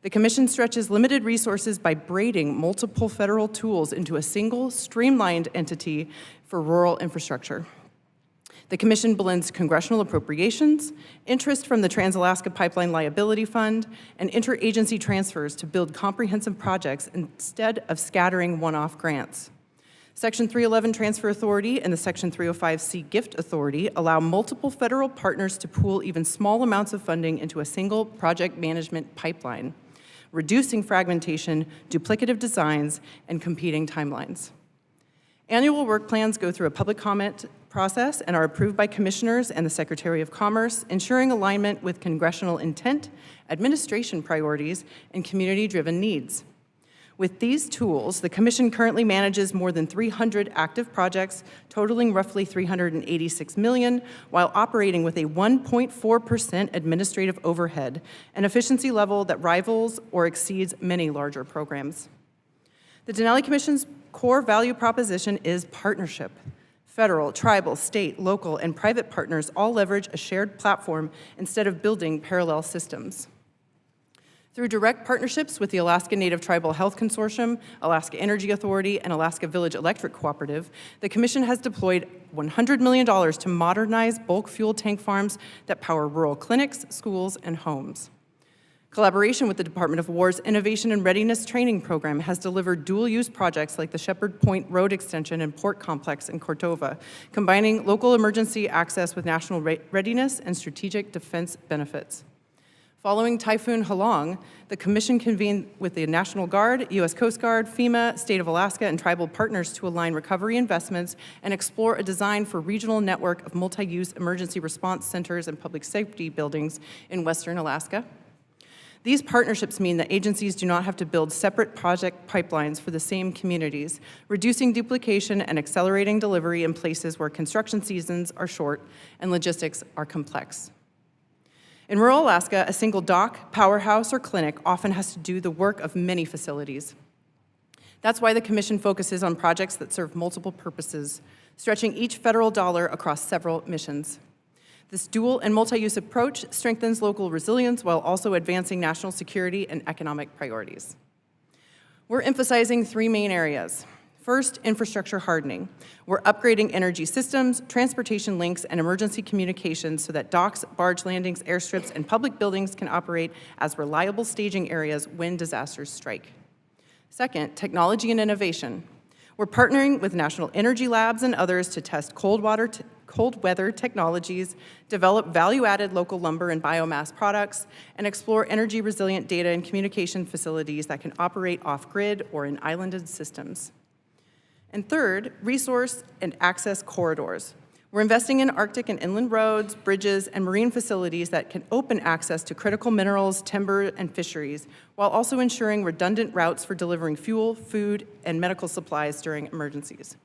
The Commission stretches limited resources by braiding multiple federal tools into a single, streamlined entity for rural infrastructure. The Commission blends congressional appropriations, interest from the Trans-Alaska Pipeline Liability Fund, and interagency transfers to build comprehensive projects instead of scattering one-off grants. Section 311 Transfer Authority and the Section 305C Gift Authority allow multiple federal partners to pool even small amounts of funding into a single project management pipeline, reducing fragmentation, duplicative designs, and competing timelines. Annual work plans go through a public comment process and are approved by commissioners and the Secretary of Commerce, ensuring alignment with congressional intent, administration priorities, and community-driven needs. With these tools, the Commission currently manages more than 300 active projects, totaling roughly $386 million, while operating with a 1.4% administrative overhead, an efficiency level that rivals or exceeds many larger programs. The Denali Commission's core value proposition is partnership. Federal, tribal, state, local, and private partners all leverage a shared platform instead of building parallel systems. Through direct partnerships with the Alaska Native Tribal Health Consortium, Alaska Energy Authority, and Alaska Village Electric Cooperative, the Commission has deployed $100 million to modernize bulk fuel tank farms that power rural clinics, schools, and homes. Collaboration with the Department of War's Innovation and Readiness Training Program has delivered dual-use projects like the Shepherd Point Road Extension and Port Complex in Cordova, combining local emergency access with national readiness and strategic defense benefits. Following Typhoon Halong, the Commission convened with the National Guard, U.S. Coast Guard, FEMA, State of Alaska, and tribal partners to align recovery investments and explore a design for regional network of multi-use emergency response centers and public safety buildings in Western Alaska. These partnerships mean that agencies do not have to build separate project pipelines for the same communities, reducing duplication and accelerating delivery in places where construction seasons are short and logistics are complex. In rural Alaska, a single dock, powerhouse, or clinic often has to do the work of many facilities. That's why the Commission focuses on projects that serve multiple purposes, stretching each federal dollar across several missions. This dual and multi-use approach strengthens local resilience while also advancing national security and economic priorities. We're emphasizing three main areas. First, infrastructure hardening. We're upgrading energy systems, transportation links, and emergency communications so that docks, barge landings, airstrips, and public buildings can operate as reliable staging areas when disasters strike. Second, technology and innovation. We're partnering with national energy labs and others to test cold weather technologies, develop value-added local lumber and biomass products, and explore energy-resilient data and communication facilities that can operate off-grid or in islanded systems. And third, resource and access corridors. We're investing in Arctic and inland roads, bridges, and marine facilities that can open access to critical minerals, timber, and fisheries, while also ensuring redundant routes for delivering fuel, food, and medical supplies during emergencies.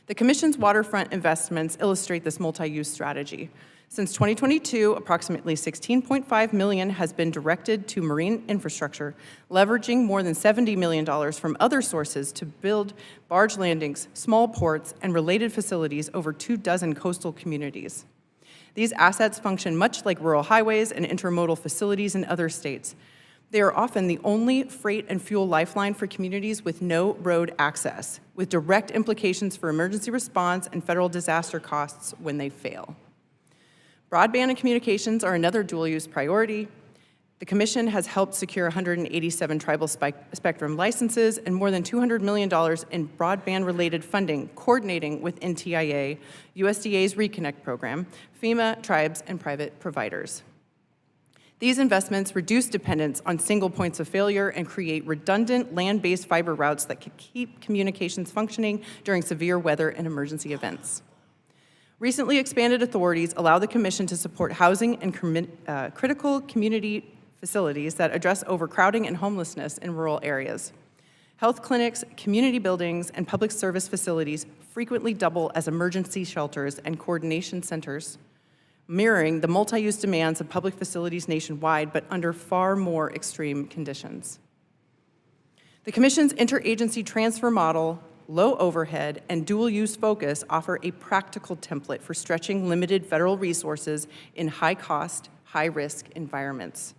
The Commission's waterfront investments illustrate this multi-use strategy. Since 2022, approximately $16.5 million has been directed to marine infrastructure, leveraging more than $70 million from other sources to build barge landings, small ports, and related facilities over 24 coastal communities. These assets function much like rural highways and intermodal facilities in other states. They are often the only freight and fuel lifeline for communities with no road access, with direct implications for emergency response and federal disaster costs when they fail. Broadband and communications are another dual-use priority. The Commission has helped secure 187 tribal spectrum licenses and more than $200 million in broadband-related funding, coordinating with NTIA, USDA's Reconnect program, FEMA, tribes, and private providers. These investments reduce dependence on single points of failure and create redundant land-based fiber routes that can keep communications functioning during severe weather and emergency events. Recently expanded authorities allow the Commission to support housing and critical community facilities that address overcrowding and homelessness in rural areas. Health clinics, community buildings, and public service facilities frequently double as emergency shelters and coordination centers, mirroring the multi-use demands of public facilities nationwide, but under far more extreme conditions. The Commission's interagency transfer model, low overhead, and dual-use focus offer a practical template for stretching limited federal resources in high-cost, high-risk environments.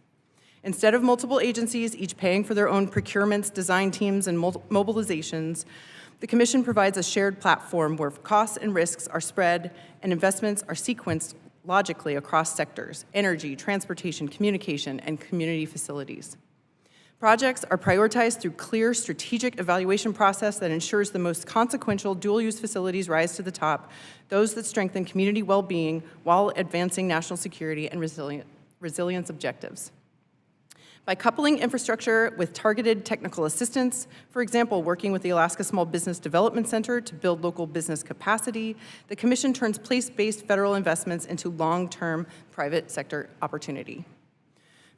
Instead of multiple agencies, each paying for their own procurements, design teams, and mobilizations, the Commission provides a shared platform where costs and risks are spread and investments are sequenced logically across sectors: energy, transportation, communication, and community facilities. Projects are prioritized through clear strategic evaluation process that ensures the most consequential dual-use facilities rise to the top, those that strengthen community well-being while advancing national security and resilience objectives. By coupling infrastructure with targeted technical assistance, for example, working with the Alaska Small Business Development Center to build local business capacity, the Commission turns place-based federal investments into long-term private sector opportunity.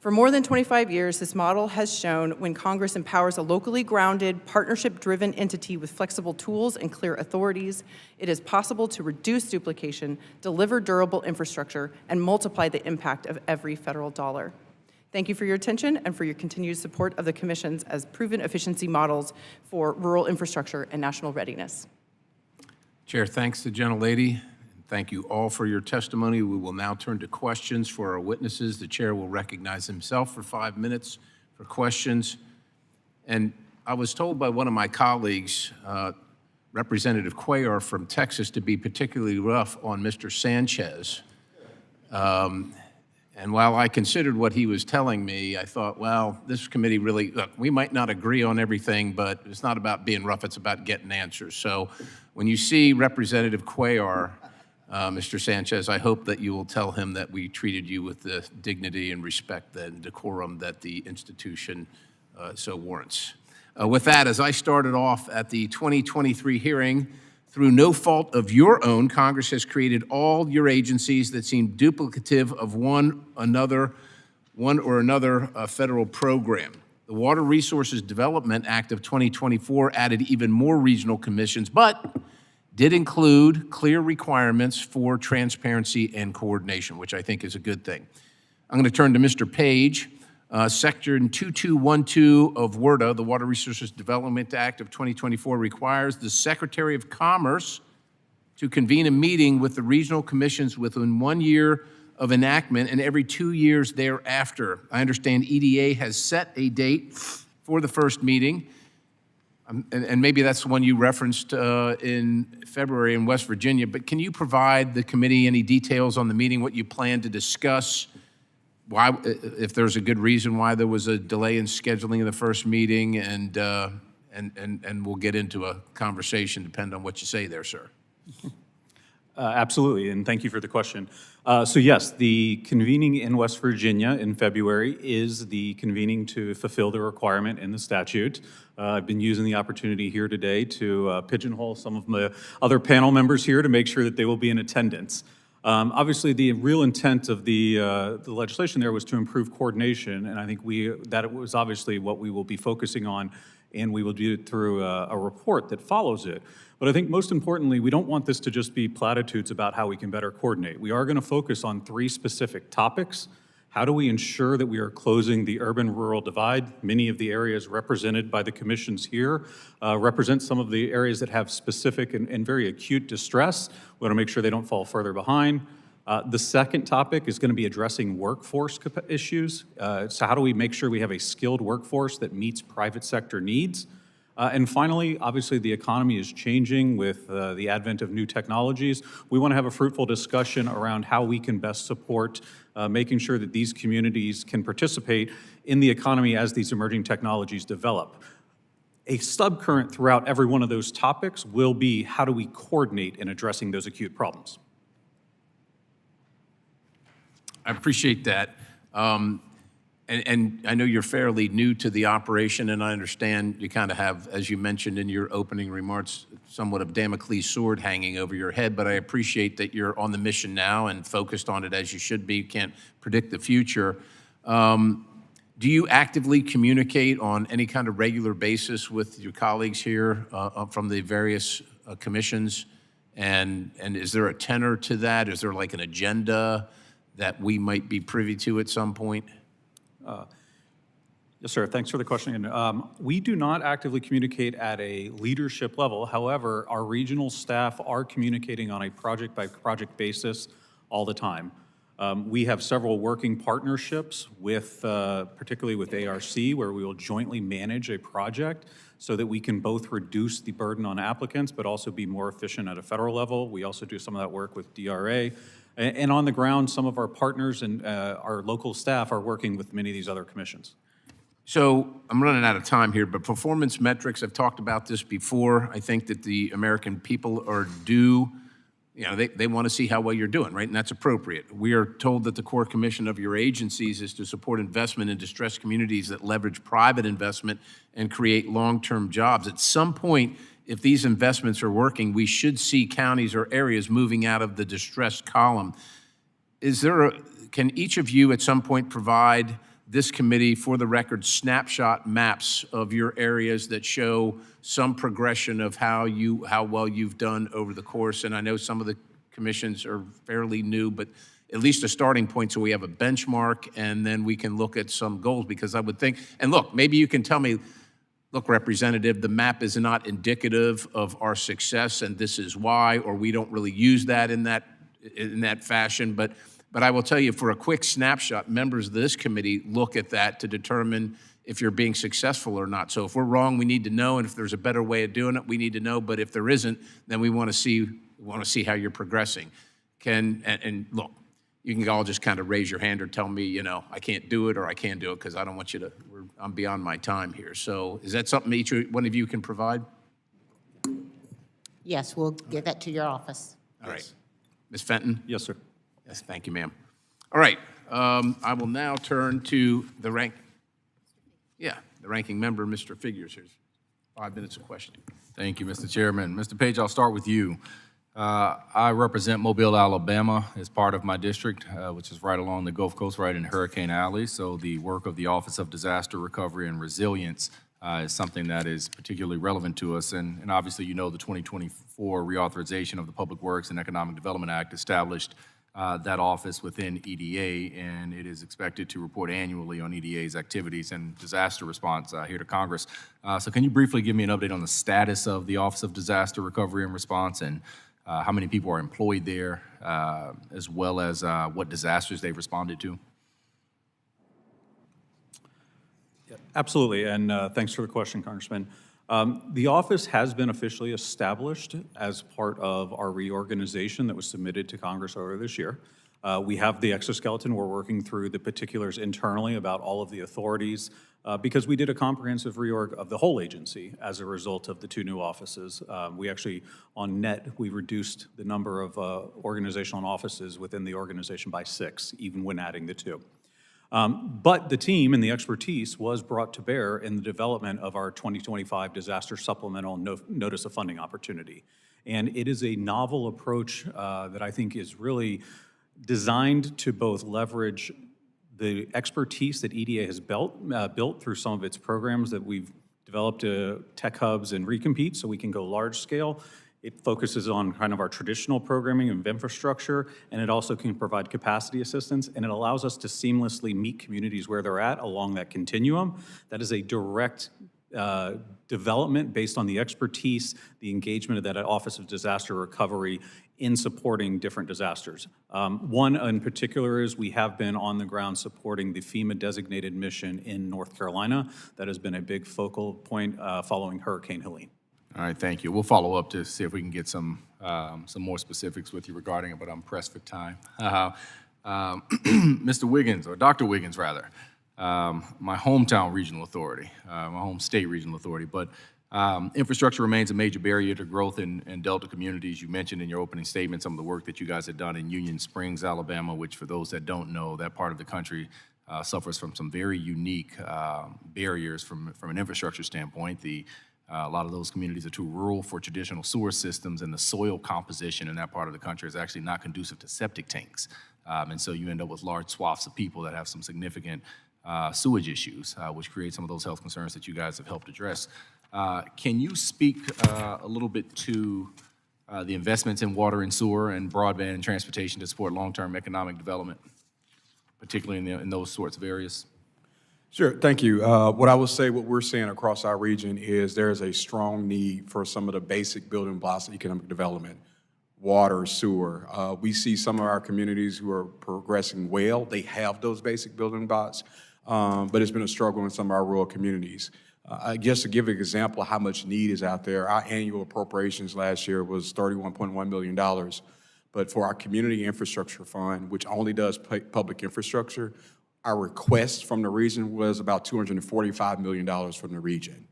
For more than 25 years, this model has shown when Congress empowers a locally grounded, partnership-driven entity with flexible tools and clear authorities, it is possible to reduce duplication, deliver durable infrastructure, and multiply the impact of every federal dollar. Thank you for your attention and for your continued support of the Commissions as proven efficiency models for rural infrastructure and national readiness. Chair thanks the gentlelady. Thank you all for your testimony. We will now turn to questions for our witnesses. The chair will recognize himself for 5 minutes for questions. And I was told by one of my colleagues, Representative Cuellar from Texas, to be particularly rough on Mr. Sanchez. And while I considered what he was telling me, I thought, well, this committee really, look, we might not agree on everything, but it's not about being rough, it's about getting answers. So when you see Representative Cuellar, Mr. Sanchez, I hope that you will tell him that we treated you with the dignity and respect and decorum that the institution so warrants. With that, as I started off at the 2023 hearing, through no fault of your own, Congress has created all your agencies that seem duplicative of one or another federal program. The Water Resources Development Act of 2024 added even more regional commissions, but did include clear requirements for transparency and coordination, which I think is a good thing. I'm going to turn to Mr. Page. Section 2212 of WRDA, the Water Resources Development Act of 2024, requires the Secretary of Commerce to convene a meeting with the regional commissions within 1 year of enactment and every 2 years thereafter. I understand EDA has set a date for the first meeting, and maybe that's the one you referenced in February in West Virginia, but can you provide the committee any details on the meeting, what you plan to discuss, why, if there's a good reason why there was a delay in scheduling of the first meeting, and we'll get into a conversation depending on what you say there, sir. Absolutely, and thank you for the question. So yes, the convening in West Virginia in February is the convening to fulfill the requirement in the statute. I've been using the opportunity here today to pigeonhole some of my other panel members here to make sure that they will be in attendance. Obviously, the real intent of the legislation there was to improve coordination, and I think that was obviously what we will be focusing on, and we will do it through a report that follows it. But I think most importantly, we don't want this to just be platitudes about how we can better coordinate. We are going to focus on 3 specific topics. How do we ensure that we are closing the urban-rural divide? Many of the areas represented by the commissions here represent some of the areas that have specific and very acute distress. We want to make sure they don't fall further behind. The second topic is going to be addressing workforce issues. So how do we make sure we have a skilled workforce that meets private sector needs? And finally, obviously, the economy is changing with the advent of new technologies. We want to have a fruitful discussion around how we can best support making sure that these communities can participate in the economy as these emerging technologies develop. A subcurrent throughout every one of those topics will be how do we coordinate in addressing those acute problems. I appreciate that. And I know you're fairly new to the operation, and I understand you kind of have, as you mentioned in your opening remarks, somewhat of Damocles sword hanging over your head, but I appreciate that you're on the mission now and focused on it as you should be. You can't predict the future. Do you actively communicate on any kind of regular basis with your colleagues here from the various commissions? And is there a tenor to that? Is there like an agenda that we might be privy to at some point? Yes, sir. Thanks for the question. We do not actively communicate at a leadership level. However, our regional staff are communicating on a project-by-project basis all the time. We have several working partnerships with, particularly with ARC, where we will jointly manage a project so that we can both reduce the burden on applicants, but also be more efficient at a federal level. We also do some of that work with DRA. And on the ground, some of our partners and our local staff are working with many of these other commissions. So I'm running out of time here, but performance metrics, I've talked about this before. I think that the American people are due, they want to see how well you're doing, right? And that's appropriate. We are told that the core commission of your agencies is to support investment in distressed communities that leverage private investment and create long-term jobs. At some point, if these investments are working, we should see counties or areas moving out of the distressed column. Can each of you at some point provide this committee, for the record, snapshot maps of your areas that show some progression of how well you've done over the course? And I know some of the commissions are fairly new, but at least a starting point so we have a benchmark, and then we can look at some goals, because I would think, and look, maybe you can tell me, look, Representative, the map is not indicative of our success, and this is why, or we don't really use that in that fashion. But I will tell you, for a quick snapshot, members of this committee look at that to determine if you're being successful or not. So if we're wrong, we need to know, and if there's a better way of doing it, we need to know. But if there isn't, then we want to see how you're progressing. And look, you can all just kind of raise your hand or tell me, I can't do it, or I can do it, because I don't want you to. I'm beyond my time here. So is that something each one of you can provide? Yes, we'll get that to your office. All right. Ms. Fenton? Yes, sir. Yes, thank you, ma'am. All right, I will now turn to the ranking member, Mr. Figures. Here's 5 minutes of questioning. Thank you, Mr. Chairman. Mr. Page, I'll start with you. I represent Mobile, Alabama as part of my district, which is right along the Gulf Coast, right in Hurricane Alley. So the work of the Office of Disaster Recovery and Resilience is something that is particularly relevant to us. And obviously, the 2024 reauthorization of the Public Works and Economic Development Act established that office within EDA, and it is expected to report annually on EDA's activities and disaster response here to Congress. So can you briefly give me an update on the status of the Office of Disaster Recovery and Response, and how many people are employed there, as well as what disasters they've responded to? Absolutely, and thanks for the question, Congressman. The office has been officially established as part of our reorganization that was submitted to Congress earlier this year. We have the exoskeleton. We're working through the particulars internally about all of the authorities because we did a comprehensive reorg of the whole agency as a result of the 2 new offices. We actually, on net, we reduced the number of organizational offices within the organization by 6, even when adding the 2. But the team and the expertise was brought to bear in the development of our 2025 Disaster Supplemental Notice of Funding Opportunity. And it is a novel approach that I think is really designed to both leverage the expertise that EDA has built through some of its programs that we've developed tech hubs and recompete so we can go large scale. It focuses on kind of our traditional programming and infrastructure, and it also can provide capacity assistance, and it allows us to seamlessly meet communities where they're at along that continuum. That is a direct development based on the expertise, the engagement of that Office of Disaster Recovery in supporting different disasters. One in particular is we have been on the ground supporting the FEMA designated mission in North Carolina. That has been a big focal point following Hurricane Helene. All right, thank you. We'll follow up to see if we can get some more specifics with you regarding it, but I'm pressed for time. Mr. Wiggins, or Dr. Wiggins, rather, my hometown regional authority, my home state regional authority, but infrastructure remains a major barrier to growth in Delta communities. You mentioned in your opening statement some of the work that you guys have done in Union Springs, Alabama, which for those that don't know, that part of the country suffers from some very unique barriers from an infrastructure standpoint. A lot of those communities are too rural for traditional sewer systems, and the soil composition in that part of the country is actually not conducive to septic tanks. And so you end up with large swaths of people that have some significant sewage issues, which create some of those health concerns that you guys have helped address. Can you speak a little bit to the investments in water and sewer and broadband and transportation to support long-term economic development, particularly in those sorts of areas? Sure, thank you. What I would say, what we're seeing across our region is there's a strong need for some of the basic building blocks of economic development. Water, sewer. We see some of our communities who are progressing well. They have those basic building blocks, but it's been a struggle in some of our rural communities. Just to give an example of how much need is out there, our annual appropriations last year was $31.1 million. But for our community infrastructure fund, which only does public infrastructure, our request from the region was about $245 million from the region.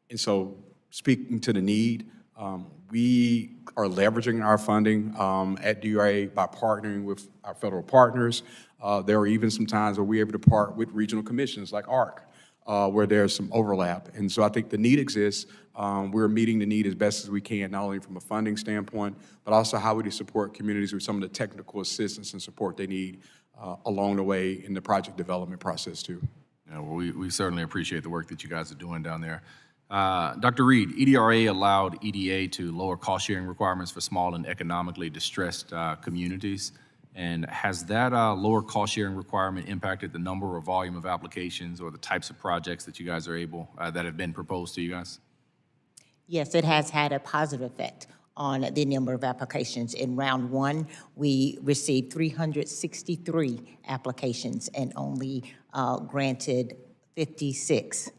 And so speaking to the need, we are leveraging our funding at DRA by partnering with our federal partners. There are even some times where we're able to partner with regional commissions like ARC, where there's some overlap. And so I think the need exists. We're meeting the need as best as we can, not only from a funding standpoint, but also how we support communities with some of the technical assistance and support they need along the way in the project development process too. Yeah, well, we certainly appreciate the work that you guys are doing down there. Dr. Reed, EDRA allowed EDA to lower cost-sharing requirements for small and economically distressed communities. And has that lower cost-sharing requirement impacted the number or volume of applications or the types of projects that you guys are able, that have been proposed to you guys? Yes, it has had a positive effect on the number of applications. In round one, we received 363 applications and only granted 56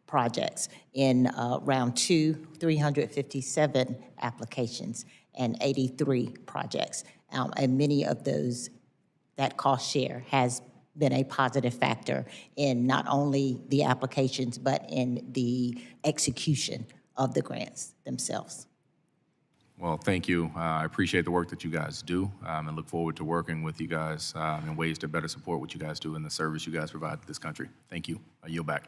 projects. In round two, 357 applications and 83 projects. And many of those, that cost share has been a positive factor in not only the applications, but in the execution of the grants themselves. Well, thank you. I appreciate the work that you guys do and look forward to working with you guys in ways to better support what you guys do and the service you guys provide to this country. Thank you. I yield back.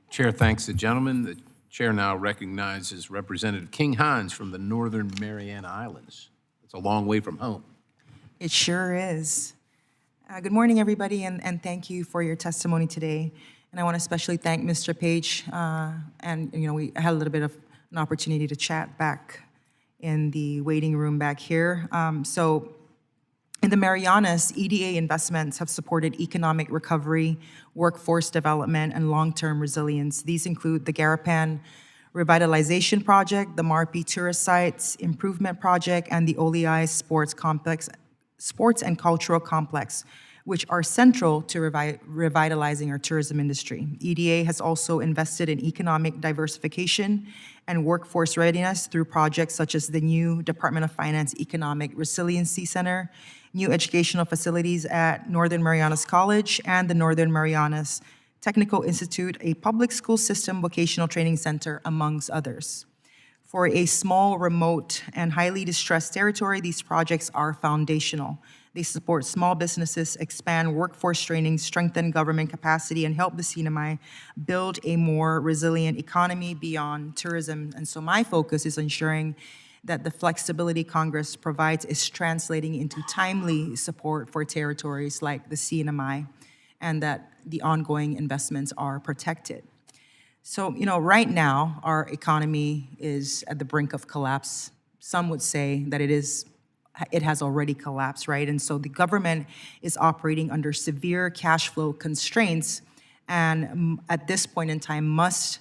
Chair thanks the gentleman. The chair now recognizes Representative King Hines from the Northern Mariana Islands. It's a long way from home. It sure is. Good morning, everybody, and thank you for your testimony today. And I want to especially thank Mr. Page. And we had a little bit of an opportunity to chat back in the waiting room back here. So in the Marianas, EDA investments have supported economic recovery, workforce development, and long-term resilience. These include the Garapan Revitalization Project, the Marpi Tourist Sites Improvement Project, and the Oleai Sports and Cultural Complex, which are central to revitalizing our tourism industry. EDA has also invested in economic diversification and workforce readiness through projects such as the new Department of Finance Economic Resiliency Center, new educational facilities at Northern Marianas College, and the Northern Marianas Technical Institute, a public school system vocational training center, amongst others. For a small, remote, and highly distressed territory, these projects are foundational. They support small businesses, expand workforce training, strengthen government capacity, and help the CNMI build a more resilient economy beyond tourism. And so my focus is ensuring that the flexibility Congress provides is translating into timely support for territories like the CNMI, and that the ongoing investments are protected. So, right now, our economy is at the brink of collapse. Some would say that it has already collapsed, right? And so the government is operating under severe cash flow constraints, and at this point in time must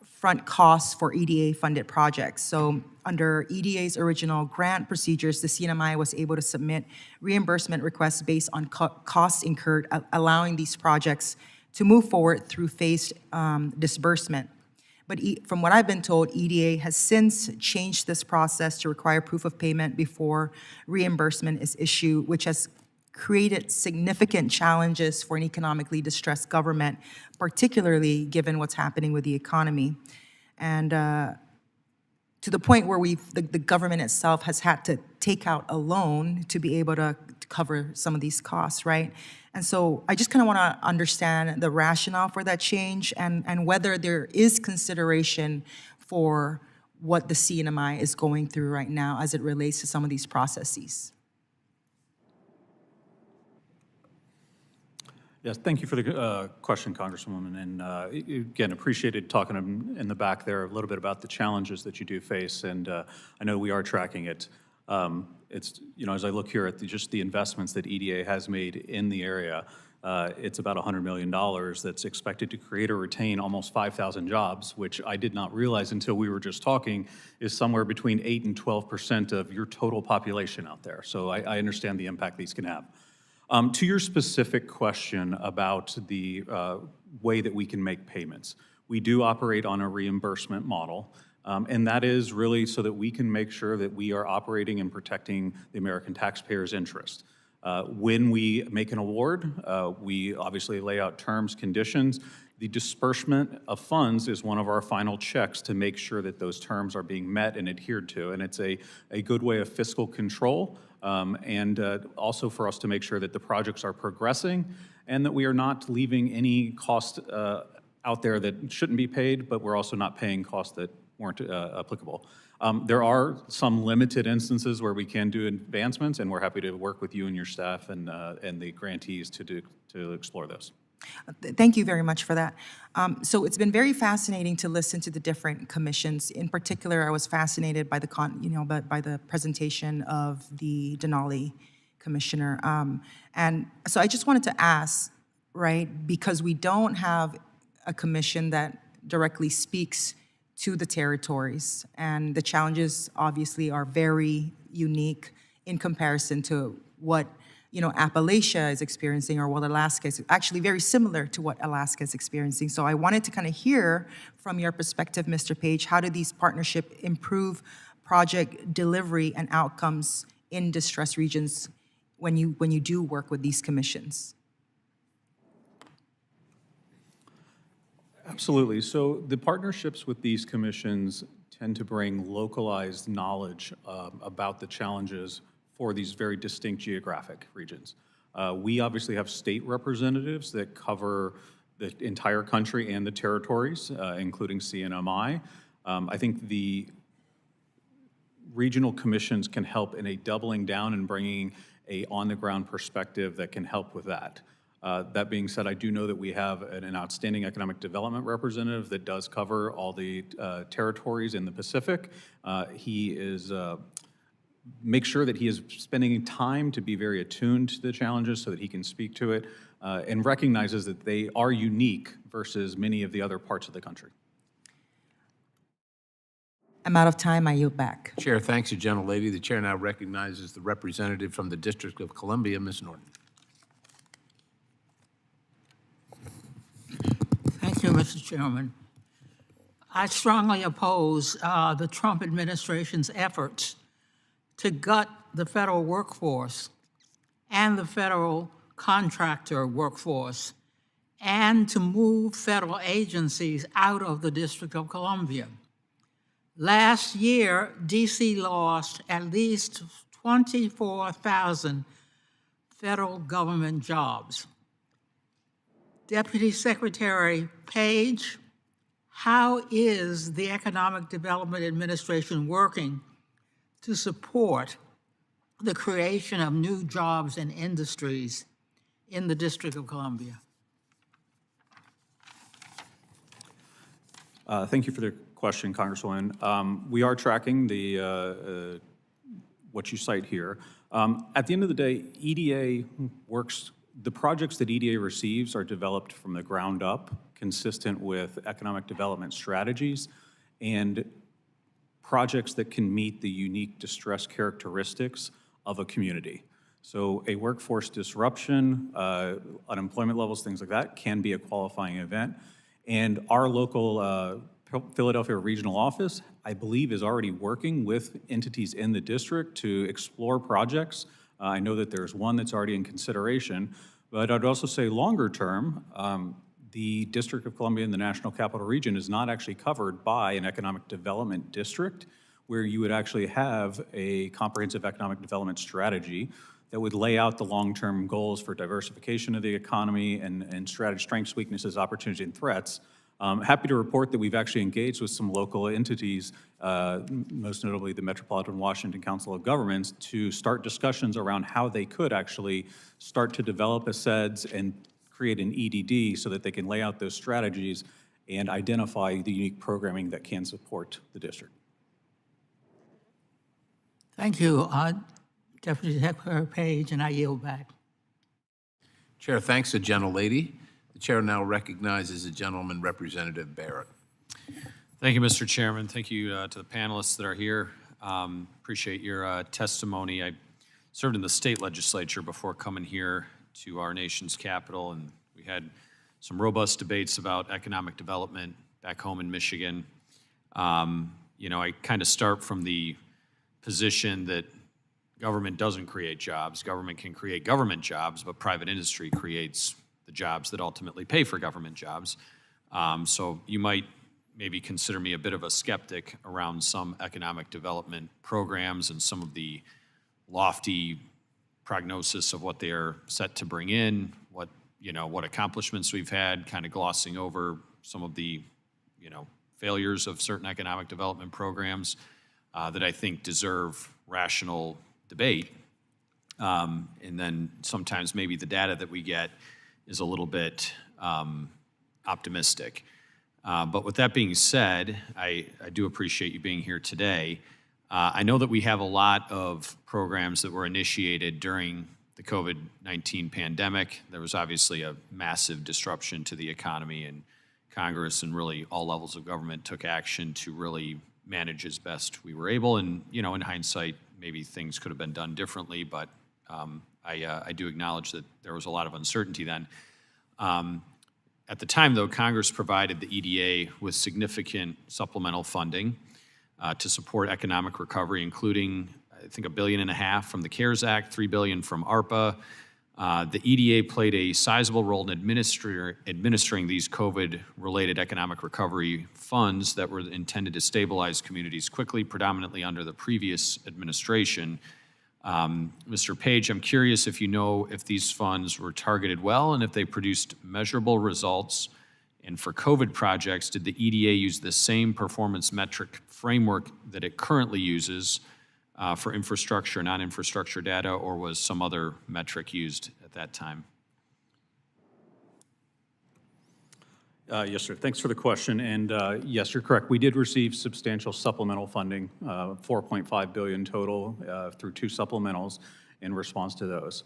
front costs for EDA-funded projects. So under EDA's original grant procedures, the CNMI was able to submit reimbursement requests based on costs incurred, allowing these projects to move forward through phased disbursement. But from what I've been told, EDA has since changed this process to require proof of payment before reimbursement is issued, which has created significant challenges for an economically distressed government, particularly given what's happening with the economy. And to the point where the government itself has had to take out a loan to be able to cover some of these costs, right? And so I just kind of want to understand the rationale for that change and whether there is consideration for what the CNMI is going through right now as it relates to some of these processes. Yes, thank you for the question, Congresswoman. And again, appreciated talking in the back there a little bit about the challenges that you do face. And I know we are tracking it. It's, you know, as I look here at just the investments that EDA has made in the area, it's about $100 million that's expected to create or retain almost 5,000 jobs, which I did not realize until we were just talking is somewhere between 8 and 12% of your total population out there. So I understand the impact these can have. To your specific question about the way that we can make payments, we do operate on a reimbursement model, and that is really so that we can make sure that we are operating and protecting the American taxpayer's interest. When we make an award, we obviously lay out terms, conditions. The disbursement of funds is one of our final checks to make sure that those terms are being met and adhered to, and it's a good way of fiscal control. And also for us to make sure that the projects are progressing and that we are not leaving any cost out there that shouldn't be paid, but we're also not paying costs that weren't applicable. There are some limited instances where we can do advancements, and we're happy to work with you and your staff and the grantees to explore those. Thank you very much for that. So it's been very fascinating to listen to the different commissions. In particular, I was fascinated by by the presentation of the Denali commissioner. And so I just wanted to ask, right, because we don't have a commission that directly speaks to the territories, and the challenges obviously are very unique in comparison to what Appalachia is experiencing, or what Alaska is actually very similar to what Alaska is experiencing. So I wanted to kind of hear from your perspective, Mr. Page, how do these partnerships improve project delivery and outcomes in distressed regions when you do work with these commissions? Absolutely. So the partnerships with these commissions tend to bring localized knowledge about the challenges for these very distinct geographic regions. We obviously have state representatives that cover the entire country and the territories, including CNMI. I think the regional commissions can help in a doubling down and bringing a on-the-ground perspective that can help with that. That being said, I do know that we have an outstanding economic development representative that does cover all the territories in the Pacific. He is make sure that he is spending time to be very attuned to the challenges so that he can speak to it, and recognizes that they are unique versus many of the other parts of the country. I'm out of time. I yield back. Chair, thanks you, gentlelady. The chair now recognizes the representative from the District of Columbia, Ms. Norton. Thank you, Mr. Chairman. I strongly oppose the Trump administration's efforts to gut the federal workforce and the federal contractor workforce and to move federal agencies out of the District of Columbia. Last year, DC lost at least 24,000 federal government jobs. Deputy Secretary Page, how is the Economic Development Administration working to support the creation of new jobs and industries in the District of Columbia? Thank you for the question, Congresswoman. We are tracking the what you cite here. At the end of the day, EDA works, the projects that EDA receives are developed from the ground up, consistent with economic development strategies, and projects that can meet the unique distress characteristics of a community. So a workforce disruption, unemployment levels, things like that, can be a qualifying event. And our local Philadelphia regional office, I believe, is already working with entities in the district to explore projects. I know that there's one that's already in consideration, but I'd also say longer term, the District of Columbia and the National Capital Region is not actually covered by an economic development district where you would actually have a comprehensive economic development strategy that would lay out the long-term goals for diversification of the economy and strategy, strengths, weaknesses, opportunities, and threats. Happy to report that we've actually engaged with some local entities, most notably the Metropolitan Washington Council of Governments, to start discussions around how they could actually start to develop a SEDS and create an EDD so that they can lay out those strategies and identify the unique programming that can support the district. Thank you, Deputy Secretary Page, and I yield back. Chair thanks the gentlelady. The chair now recognizes the gentleman Representative Barrett. Thank you, Mr. Chairman. Thank you to the panelists that are here. Appreciate your testimony. I served in the state legislature before coming here to our nation's capital, and we had some robust debates about economic development back home in Michigan. You know, I kind of start from the position that government doesn't create jobs. Government can create government jobs, but private industry creates the jobs that ultimately pay for government jobs. So you might maybe consider me a bit of a skeptic around some economic development programs and some of the lofty prognosis of what they are set to bring in, what accomplishments we've had, kind of glossing over some of the, failures of certain economic development programs that I think deserve rational debate. And then sometimes maybe the data that we get is a little bit optimistic. But with that being said, I do appreciate you being here today. I know that we have a lot of programs that were initiated during the COVID-19 pandemic. There was obviously a massive disruption to the economy, and Congress and really all levels of government took action to really manage as best we were able. And, in hindsight, maybe things could have been done differently, but I do acknowledge that there was a lot of uncertainty then. At the time, though, Congress provided the EDA with significant supplemental funding to support economic recovery, including, I think, $1.5 billion from the CARES Act, $3 billion from ARPA. The EDA played a sizable role in administering these COVID-related economic recovery funds that were intended to stabilize communities quickly, predominantly under the previous administration. Mr. Page, I'm curious if you know if these funds were targeted well and if they produced measurable results. And for COVID projects, did the EDA use the same performance metric framework that it currently uses for infrastructure, non-infrastructure data, or was some other metric used at that time? Yes, sir. Thanks for the question. And yes, you're correct. We did receive substantial supplemental funding, $4.5 billion total through 2 supplementals in response to those.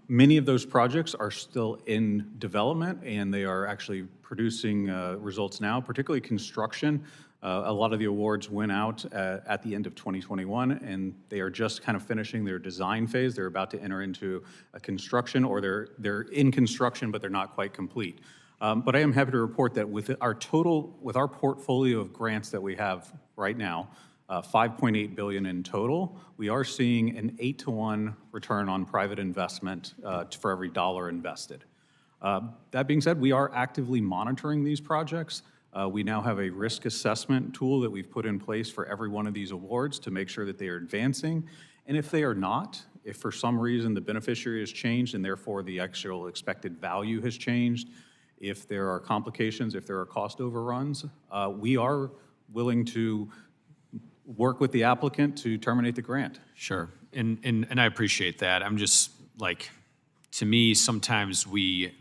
Many of those projects are still in development, and they are actually producing results now, particularly construction. A lot of the awards went out at the end of 2021, and they are just kind of finishing their design phase. They're about to enter into a construction, or they're in construction, but they're not quite complete. But I am happy to report that with our portfolio of grants that we have right now, $5.8 billion in total, we are seeing an 8-to-1 return on private investment for every dollar invested. That being said, we are actively monitoring these projects. We now have a risk assessment tool that we've put in place for every one of these awards to make sure that they are advancing. And if they are not, if for some reason the beneficiary has changed and therefore the actual expected value has changed, if there are complications, if there are cost overruns, we are willing to work with the applicant to terminate the grant. Sure, and I appreciate that. I'm just to me, sometimes we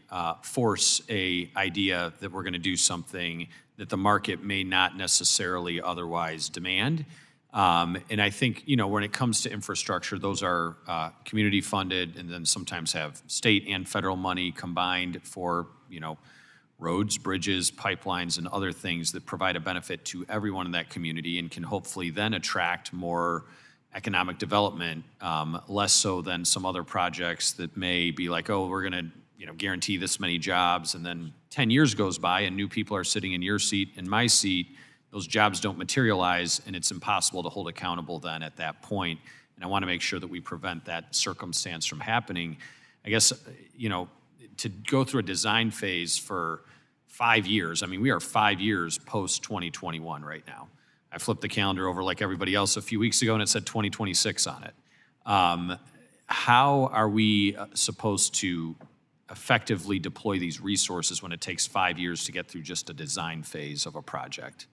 force a idea that we're going to do something that the market may not necessarily otherwise demand. And I think, when it comes to infrastructure, those are community funded and then sometimes have state and federal money combined for, roads, bridges, pipelines, and other things that provide a benefit to everyone in that community and can hopefully then attract more economic development, less so than some other projects that may be like, oh, we're going to guarantee this many jobs, and then 10 years goes by and new people are sitting in your seat and my seat. Those jobs don't materialize, and it's impossible to hold accountable then at that point. And I want to make sure that we prevent that circumstance from happening. I guess, to go through a design phase for 5 years, I mean, we are 5 years post-2021 right now. I flipped the calendar over like everybody else a few weeks ago, and it said 2026 on it. How are we supposed to effectively deploy these resources when it takes 5 years to get through just a design phase of a project?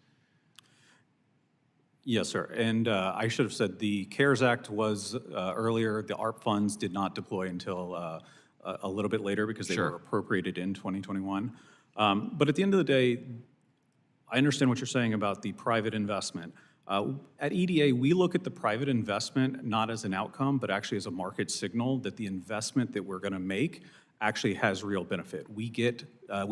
Yes, sir. And I should have said the CARES Act was earlier. The ARP funds did not deploy until a little bit later because they were appropriated in 2021. But at the end of the day, I understand what you're saying about the private investment. At EDA, we look at the private investment not as an outcome, but actually as a market signal that the investment that we're going to make actually has real benefit. We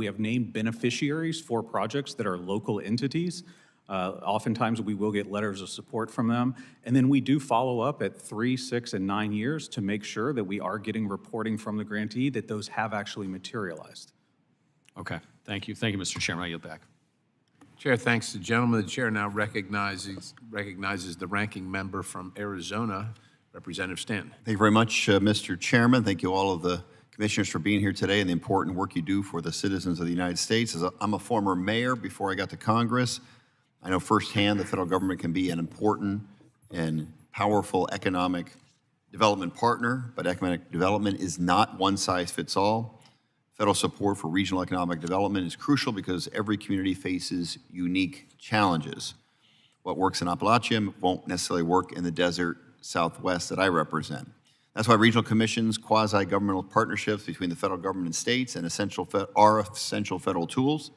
have named beneficiaries for projects that are local entities. Oftentimes we will get letters of support from them, and then we do follow up at 3, 6, and 9 years to make sure that we are getting reporting from the grantee that those have actually materialized. Okay, thank you. Thank you, Mr. Chairman. I yield back. Chair thanks the gentleman. The chair now recognizes the ranking member from Arizona, Representative Stanton. Thank you very much, Mr. Chairman. Thank you all of the commissioners for being here today and the important work you do for the citizens of the United States. I'm a former mayor before I got to Congress. I know firsthand the federal government can be an important and powerful economic development partner, but economic development is not one size fits all. Federal support for regional economic development is crucial because every community faces unique challenges. What works in Appalachia won't necessarily work in the desert Southwest that I represent. That's why regional commissions, quasi-governmental partnerships between the federal government and states are essential federal tools.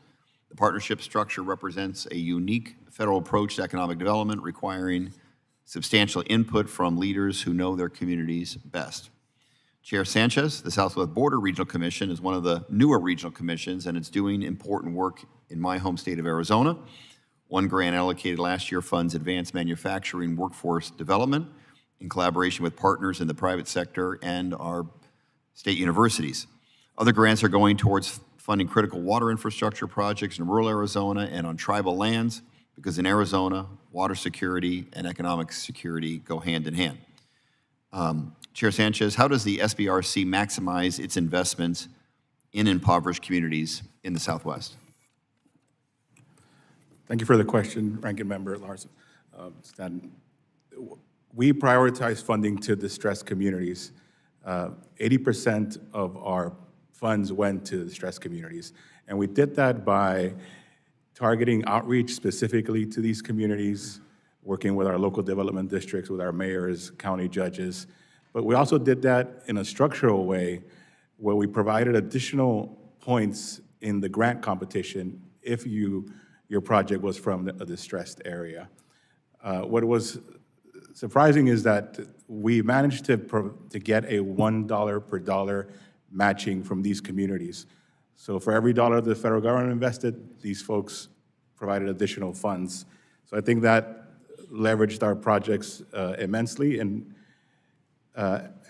The partnership structure represents a unique federal approach to economic development requiring substantial input from leaders who know their communities best. Chair Sanchez, the Southwest Border Regional Commission is one of the newer regional commissions, and it's doing important work in my home state of Arizona. One grant allocated last year funds advanced manufacturing workforce development in collaboration with partners in the private sector and our state universities. Other grants are going towards funding critical water infrastructure projects in rural Arizona and on tribal lands, because in Arizona, water security and economic security go hand in hand. Chair Sanchez, how does the SBRC maximize its investments in impoverished communities in the Southwest? Thank you for the question, Ranking Member Larson. We prioritize funding to distressed communities. 80% of our funds went to distressed communities, and we did that by targeting outreach specifically to these communities, working with our local development districts, with our mayors, county judges. But we also did that in a structural way where we provided additional points in the grant competition if your project was from a distressed area. What was surprising is that we managed to get a $1 per dollar matching from these communities. So for every dollar the federal government invested, these folks provided additional funds. So I think that leveraged our projects immensely, and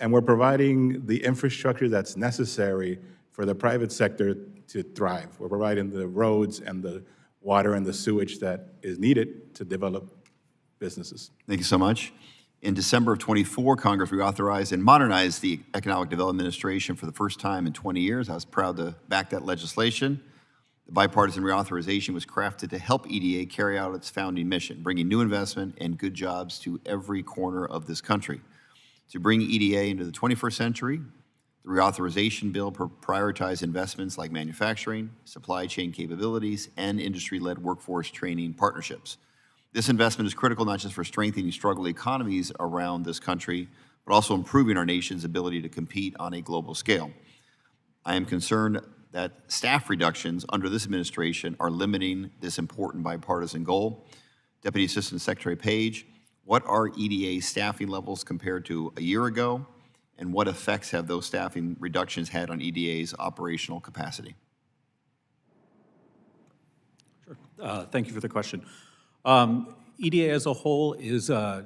we're providing the infrastructure that's necessary for the private sector to thrive. We're providing the roads and the water and the sewage that is needed to develop businesses. Thank you so much. In December of '24, Congress reauthorized and modernized the Economic Development Administration for the first time in 20 years. I was proud to back that legislation. The bipartisan reauthorization was crafted to help EDA carry out its founding mission, bringing new investment and good jobs to every corner of this country. To bring EDA into the 21st century, the reauthorization bill prioritized investments like manufacturing, supply chain capabilities, and industry-led workforce training partnerships. This investment is critical not just for strengthening struggling economies around this country, but also improving our nation's ability to compete on a global scale. I am concerned that staff reductions under this administration are limiting this important bipartisan goal. Deputy Assistant Secretary Page, what are EDA staffing levels compared to a year ago, and what effects have those staffing reductions had on EDA's operational capacity? Thank you for the question. EDA as a whole is, the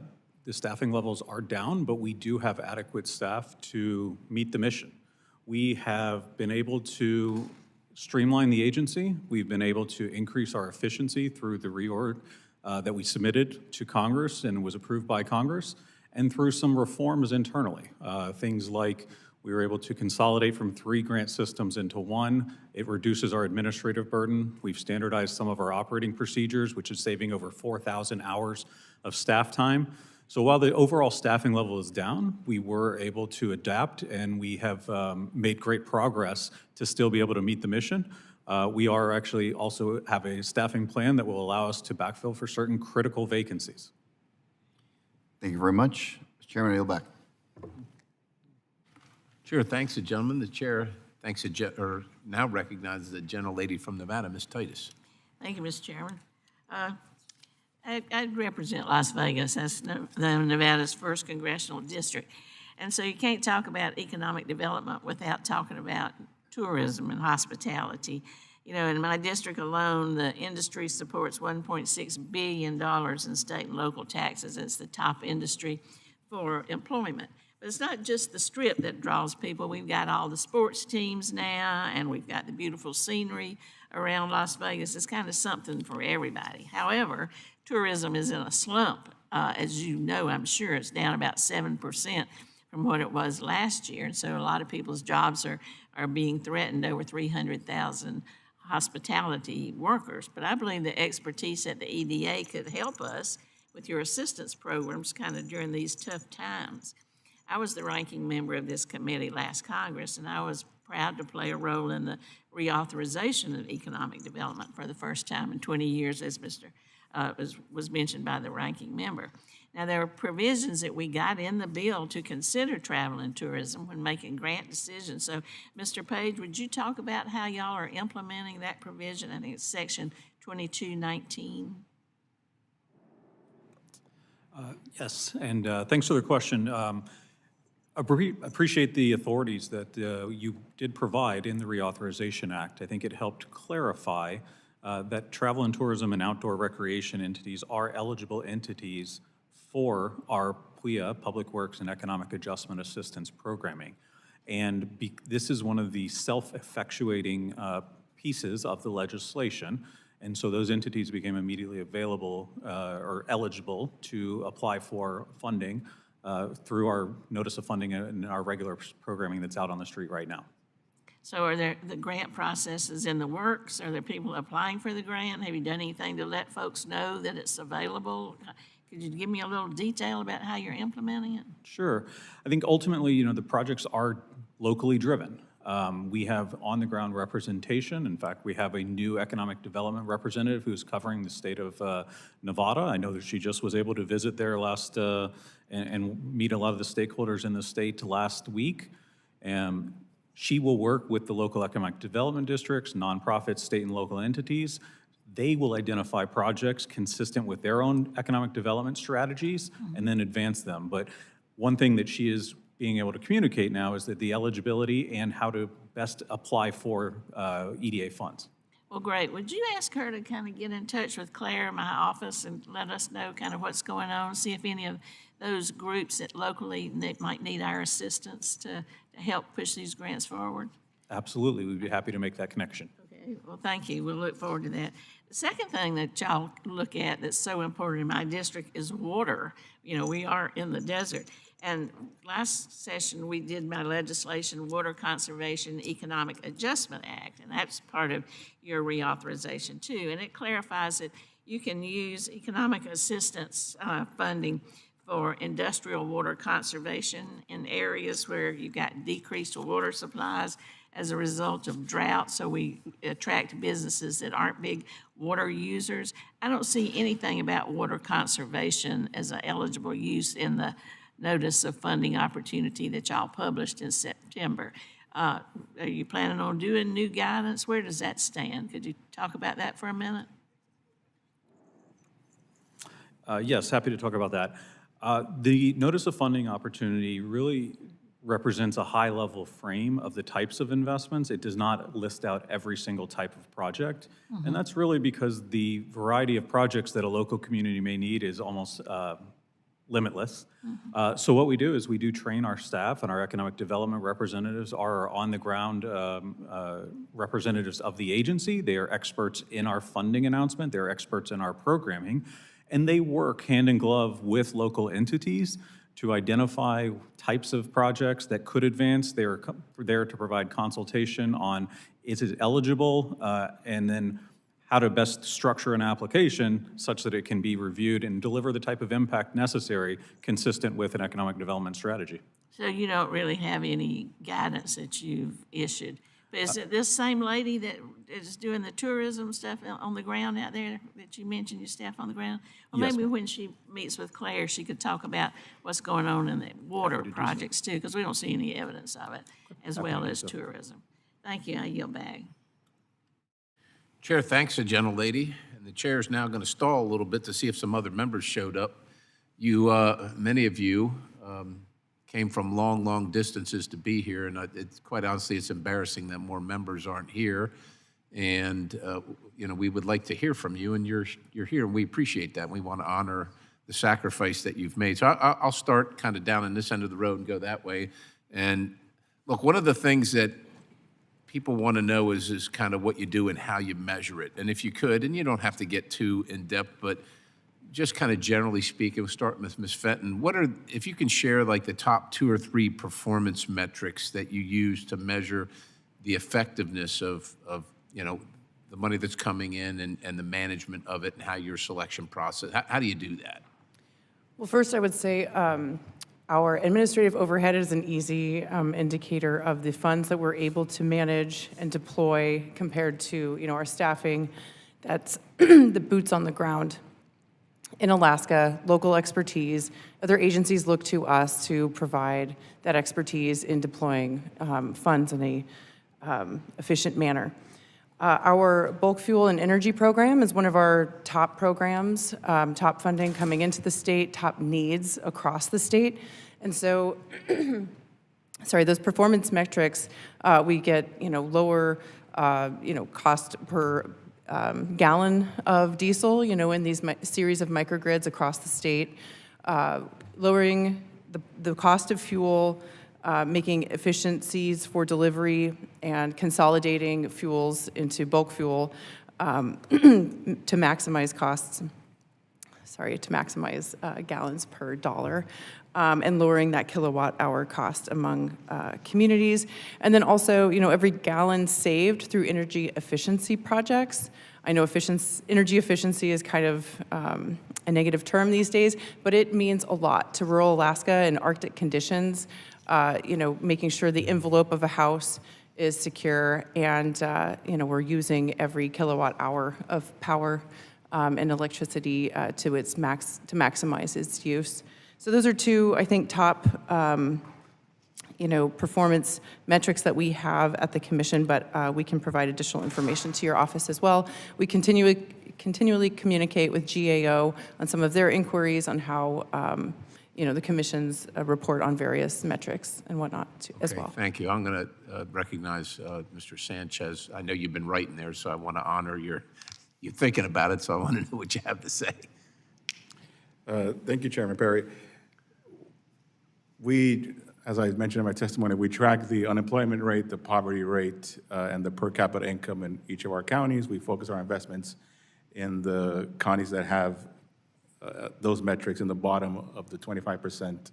staffing levels are down, but we do have adequate staff to meet the mission. We have been able to streamline the agency. We've been able to increase our efficiency through the reorg that we submitted to Congress and was approved by Congress, and through some reforms internally. Things like we were able to consolidate from 3 grant systems into 1. It reduces our administrative burden. We've standardized some of our operating procedures, which is saving over 4,000 hours of staff time. So while the overall staffing level is down, we were able to adapt, and we have made great progress to still be able to meet the mission. We are actually also have a staffing plan that will allow us to backfill for certain critical vacancies. Thank you very much. Mr. Chairman, I yield back. Chair thanks the gentleman. The chair thanks now recognizes the gentlelady from Nevada, Ms. Titus. Thank you, Mr. Chairman. I represent Las Vegas. That's Nevada's 1st congressional district. And so you can't talk about economic development without talking about tourism and hospitality. You know, in my district alone, the industry supports $1.6 billion in state and local taxes. It's the top industry for employment. But it's not just the Strip that draws people. We've got all the sports teams now, and we've got the beautiful scenery around Las Vegas. It's kind of something for everybody. However, tourism is in a slump. As you know, I'm sure it's down about 7% from what it was last year. And so a lot of people's jobs are being threatened, over 300,000 hospitality workers. But I believe the expertise at the EDA could help us with your assistance programs kind of during these tough times. I was the ranking member of this committee last Congress, and I was proud to play a role in the reauthorization of economic development for the first time in 20 years, as was mentioned by the ranking member. Now, there are provisions that we got in the bill to consider travel and tourism when making grant decisions. So, Mr. Page, would you talk about how y'all are implementing that provision? I think it's Section 2219. Yes, and thanks for the question. Appreciate the authorities that you did provide in the Reauthorization Act. I think it helped clarify that travel and tourism and outdoor recreation entities are eligible entities for our PWIA, Public Works and Economic Adjustment Assistance programming. And this is one of the self-effectuating pieces of the legislation. And so those entities became immediately available or eligible to apply for funding through our notice of funding and our regular programming that's out on the street right now. So are there the grant processes in the works? Are there people applying for the grant? Have you done anything to let folks know that it's available? Could you give me a little detail about how you're implementing it? Sure. I think ultimately, you know, the projects are locally driven. We have on-the-ground representation. In fact, we have a new economic development representative who's covering the state of Nevada. I know that she just was able to visit there last and meet a lot of the stakeholders in the state last week. She will work with the local economic development districts, nonprofits, state and local entities. They will identify projects consistent with their own economic development strategies and then advance them. But one thing that she is being able to communicate now is that the eligibility and how to best apply for EDA funds. Well, great. Would you ask her to kind of get in touch with Claire in my office and let us know kind of what's going on, see if any of those groups that locally might need our assistance to help push these grants forward? Absolutely. We'd be happy to make that connection. Okay. Well, thank you. We'll look forward to that. The second thing that y'all look at that's so important in my district is water. You know, we are in the desert. And last session, we did my legislation, Water Conservation Economic Adjustment Act, and that's part of your reauthorization too. And it clarifies that you can use economic assistance funding for industrial water conservation in areas where you've got decreased water supplies as a result of drought, so we attract businesses that aren't big water users. I don't see anything about water conservation as an eligible use in the notice of funding opportunity that y'all published in September. Are you planning on doing new guidance? Where does that stand? Could you talk about that for a minute? Yes, happy to talk about that. The notice of funding opportunity really represents a high-level frame of the types of investments. It does not list out every single type of project. And that's really because the variety of projects that a local community may need is almost limitless. So what we do is we do train our staff, and our economic development representatives are on-the-ground representatives of the agency. They are experts in our funding announcement. They're experts in our programming. And they work hand in glove with local entities to identify types of projects that could advance. They're there to provide consultation on is it eligible, and then how to best structure an application such that it can be reviewed and deliver the type of impact necessary consistent with an economic development strategy. So you don't really have any guidance that you've issued. But is it this same lady that is doing the tourism stuff on the ground out there that you mentioned, your staff on the ground? Well, Yes, maybe when she meets with Claire, she could talk about what's going on in the water projects too, because we don't see any evidence of it, as well as tourism. Thank you. I yield back. Chair thanks the gentlelady, and the chair is now going to stall a little bit to see if some other members showed up. Many of you came from long, long distances to be here, and quite honestly, it's embarrassing that more members aren't here. And we would like to hear from you, and you're here, and we appreciate that. We want to honor the sacrifice that you've made. So I'll start kind of down in this end of the road and go that way. And look, one of the things that people want to know is kind of what you do and how you measure it. And if you could, and you don't have to get too in-depth, but just kind of generally speaking, we'll start with Ms. Fenton. If you can share like the top 2 or 3 performance metrics that you use to measure the effectiveness of the money that's coming in and the management of it and how your selection process, how do you do that? Well, first I would say our administrative overhead is an easy indicator of the funds that we're able to manage and deploy compared to our staffing. That's the boots on the ground. In Alaska, local expertise, other agencies look to us to provide that expertise in deploying funds in a efficient manner. Our bulk fuel and energy program is one of our top programs, top funding coming into the state, top needs across the state. And so, those performance metrics, we get, lower, cost per gallon of diesel, in these series of microgrids across the state, lowering the cost of fuel, making efficiencies for delivery and consolidating fuels into bulk fuel to maximize costs, to maximize gallons per dollar, and lowering that kilowatt hour cost among communities. And then also, every gallon saved through energy efficiency projects. I know energy efficiency is kind of a negative term these days, but it means a lot to rural Alaska in Arctic conditions. Making sure the envelope of a house is secure, and we're using every kilowatt hour of power and electricity to maximize its use. So those are 2, I think, top performance metrics that we have at the commission, but we can provide additional information to your office as well. We continually communicate with GAO on some of their inquiries on how the commission's report on various metrics and whatnot as well. Thank you. I'm going to recognize Mr. Sanchez. I know you've been writing there, so I want to honor you thinking about it, so I want to know what you have to say. Thank you, Chairman Perry. As I mentioned in my testimony, we track the unemployment rate, the poverty rate, and the per capita income in each of our counties. We focus our investments in the counties that have those metrics in the bottom of the 25%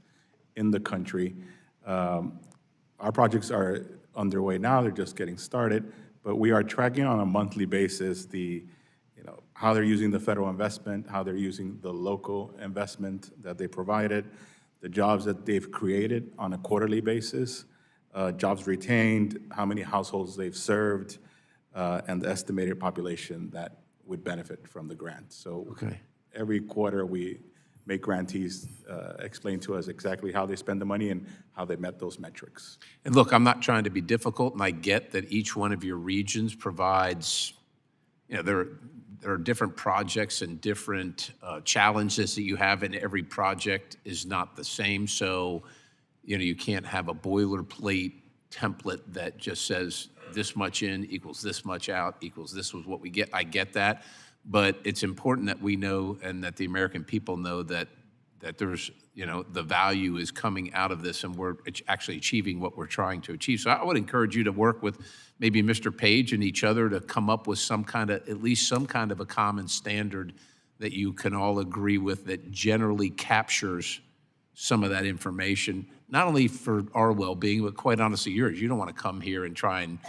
in the country. Our projects are underway now, they're just getting started, but we are tracking on a monthly basis how they're using the federal investment, how they're using the local investment that they provided, the jobs that they've created on a quarterly basis, jobs retained, how many households they've served, and the estimated population that would benefit from the grant. So every quarter we make grantees explain to us exactly how they spend the money and how they met those metrics. And look, I'm not trying to be difficult, and I get that each one of your regions provides, there are different projects and different challenges that you have, and every project is not the same. So, you can't have a boilerplate template that just says this much in equals this much out equals this was what we get. I get that, but it's important that we know and that the American people know that there's, the value is coming out of this and we're actually achieving what we're trying to achieve. So I would encourage you to work with maybe Mr. Page and each other to come up with at least some kind of a common standard that you can all agree with that generally captures some of that information, not only for our well-being, but quite honestly yours. You don't want to come here and try and,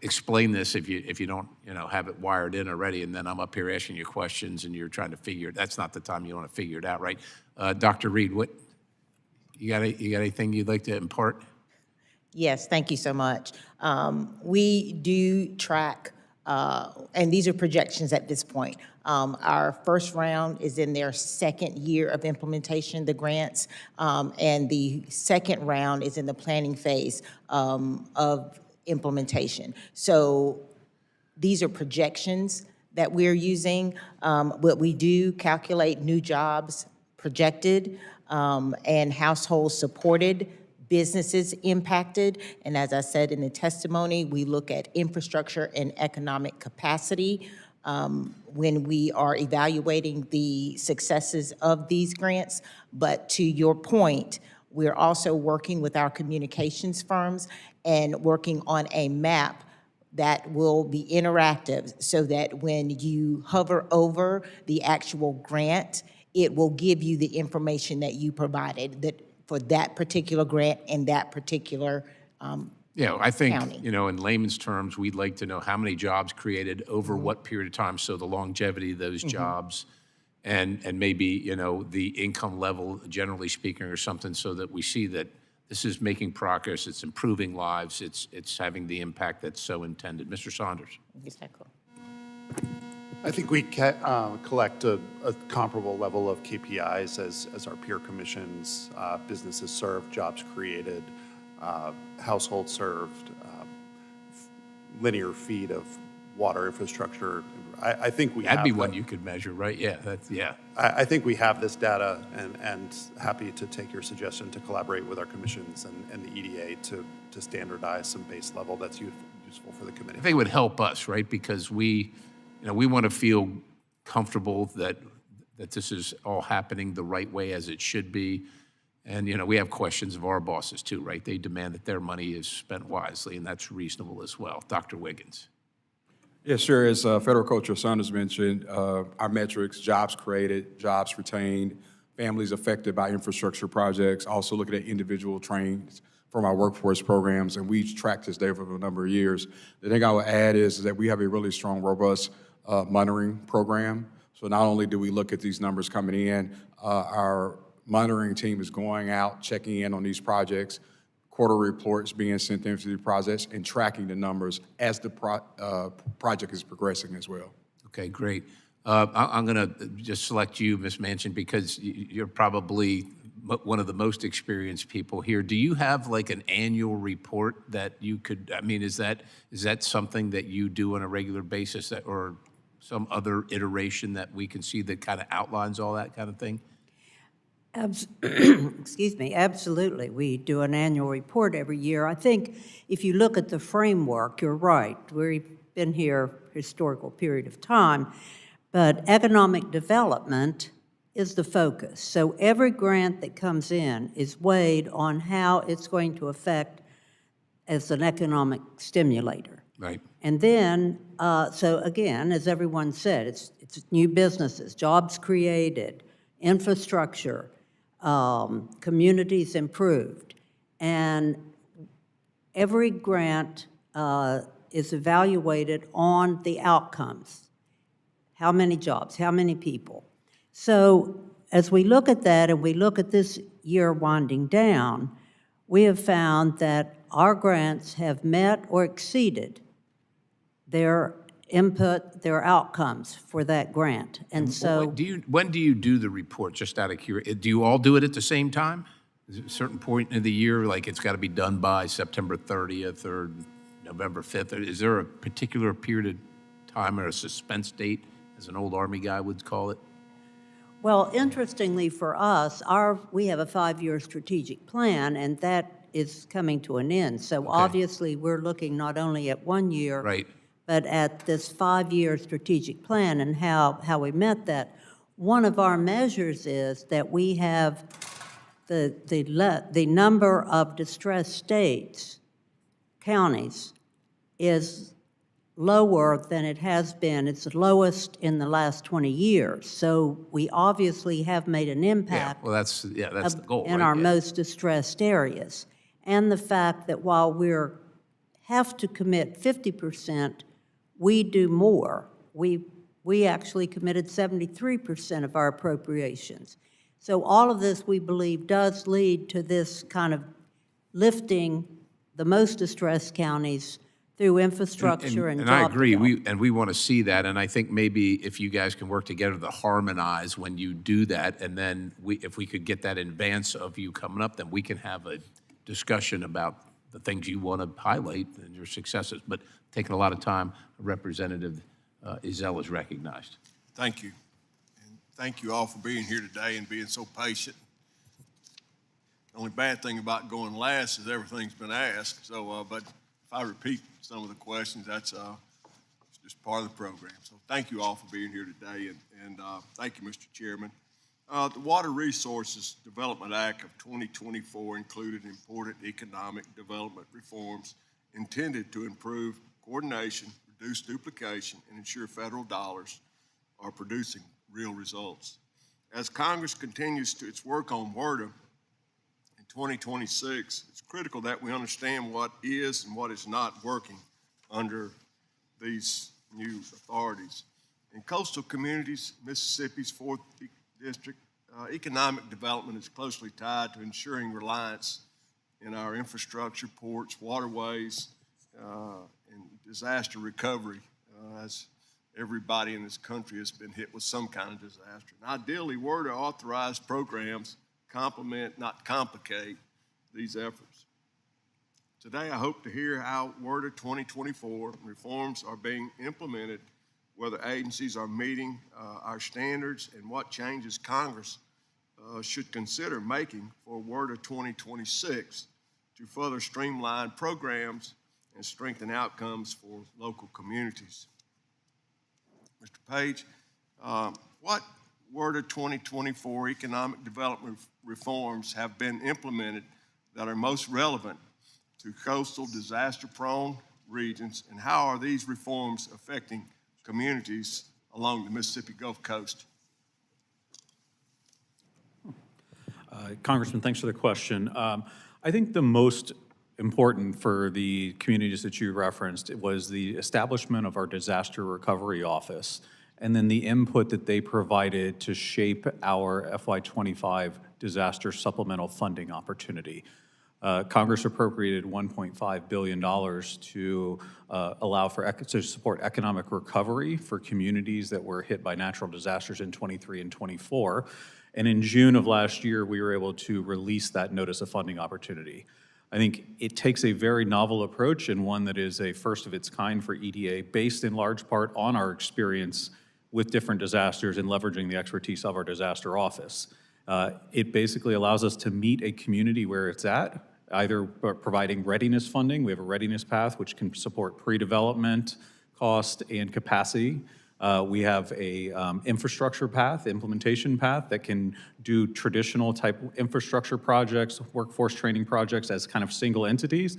explain this if you don't, have it wired in already, and then I'm up here asking you questions and you're trying to figure it. That's not the time you want to figure it out, right? Dr. Reed, you got anything you'd like to impart? Yes, thank you so much. We do track, and these are projections at this point. Our first round is in their second year of implementation, the grants, and the second round is in the planning phase of implementation. So these are projections that we're using, but we do calculate new jobs projected and households supported, businesses impacted, and as I said in the testimony, we look at infrastructure and economic capacity when we are evaluating the successes of these grants. But to your point, we're also working with our communications firms and working on a map that will be interactive so that when you hover over the actual grant, it will give you the information that you provided that for that particular grant and that particular I think, county. in layman's terms, we'd like to know how many jobs created over what period of time, so the longevity of those jobs, and maybe, the income level, generally speaking, or something, so that we see that this is making progress, it's improving lives, it's having the impact that's so intended. Mr. Saunders. Exactly. I think we collect a comparable level of KPIs as our peer commissions, businesses served, jobs created, households served, linear feet of water infrastructure. I think we That'd have be one you could measure, right? Yeah, I think we have this data and happy to take your suggestion to collaborate with our commissions and the EDA to standardize some base level that's useful for the committee. I think it would help us, right? Because we want to feel comfortable that this is all happening the right way as it should be. And, we have questions of our bosses too, right? They demand that their money is spent wisely, and that's reasonable as well. Dr. Wiggins. Yes, sure. As Federal Coach Saunders mentioned, our metrics, jobs created, jobs retained, families affected by infrastructure projects, also looking at individual trains from our workforce programs, and we've tracked this data for a number of years. The thing I would add is that we have a really strong, robust monitoring program. So not only do we look at these numbers coming in, our monitoring team is going out, checking in on these projects, quarter reports being sent in to the projects, and tracking the numbers as the project is progressing as well. Okay, great. I'm going to just select you, Ms. Manchin, because you're probably one of the most experienced people here. Do you have like an annual report that you could, is that something that you do on a regular basis or some other iteration that we can see that kind of outlines all that kind of thing? Excuse me, absolutely. We do an annual report every year. I think if you look at the framework, you're right. We've been here a historical period of time, but economic development is the focus. So every grant that comes in is weighed on how it's going to affect as an economic stimulator. Right. And then, so again, as everyone said, it's new businesses, jobs created, infrastructure, communities improved. And every grant is evaluated on the outcomes. How many jobs, how many people? So as we look at that and we look at this year winding down, we have found that our grants have met or exceeded their input, their outcomes for that grant. And so when do you do the report, just out of curiosity? Do you all do it at the same time? Is it a certain point in the year, like it's got to be done by September 30th or November 5th? Or is there a particular period of time or a suspense date, as an old Army guy would call it? Well, interestingly for us, we have a 5-year strategic plan, and that is coming to an end. So obviously, we're looking not only at 1 year, Right. but at this 5-year strategic plan and how we met that. One of our measures is that we have the number of distressed states, counties, is lower than it has been. It's the lowest in the last 20 years. So we obviously have made an Yeah, impact well, that's the goal, in right? our Yeah. most distressed areas. And the fact that while have to commit 50%, we do more. We actually committed 73% of our appropriations. So all of this, we believe, does lead to this kind of lifting the most distressed counties through infrastructure and And job I agree, development. we want to see that, and I think maybe if you guys can work together to harmonize when you do that, and then if we could get that in advance of you coming up, then we can have a discussion about the things you want to highlight and your successes. But taking a lot of time, Representative Ezell is recognized. Thank you. And thank you all for being here today and being so patient. The only bad thing about going last is everything's been asked. So, but if I repeat some of the questions, that's it's just part of the program. So thank you all for being here today, and thank you, Mr. Chairman. The Water Resources Development Act of 2024 included important economic development reforms intended to improve coordination, reduce duplication, and ensure federal dollars are producing real results. As Congress continues its work on WRDA, 2026, it's critical that we understand what is and what is not working under these new authorities. In coastal communities, Mississippi's 4th District, economic development is closely tied to ensuring reliance in our infrastructure, ports, waterways, and disaster recovery, as everybody in this country has been hit with some kind of disaster. And ideally, WRDA authorized programs complement, not complicate, these efforts. Today, I hope to hear how WRDA 2024 reforms are being implemented, whether agencies are meeting our standards, and what changes Congress should consider making for WRDA 2026 to further streamline programs and strengthen outcomes for local communities. Mr. Page, what WRDA 2024 economic development reforms have been implemented that are most relevant to coastal disaster-prone regions, and how are these reforms affecting communities along the Mississippi Gulf Coast? Congressman, thanks for the question. I think the most important for the communities that you referenced was the establishment of our Disaster Recovery Office, and then the input that they provided to shape our FY25 disaster supplemental funding opportunity. Congress appropriated $1.5 billion to allow to support economic recovery for communities that were hit by natural disasters in 23 and 24. And in June of last year, we were able to release that notice of funding opportunity. I think it takes a very novel approach, and one that is a first of its kind for EDA, based in large part on our experience with different disasters and leveraging the expertise of our disaster office. It basically allows us to meet a community where it's at, either providing readiness funding. We have a readiness path which can support pre-development, cost, and capacity. We have a infrastructure path, implementation path, that can do traditional type infrastructure projects, workforce training projects as kind of single entities.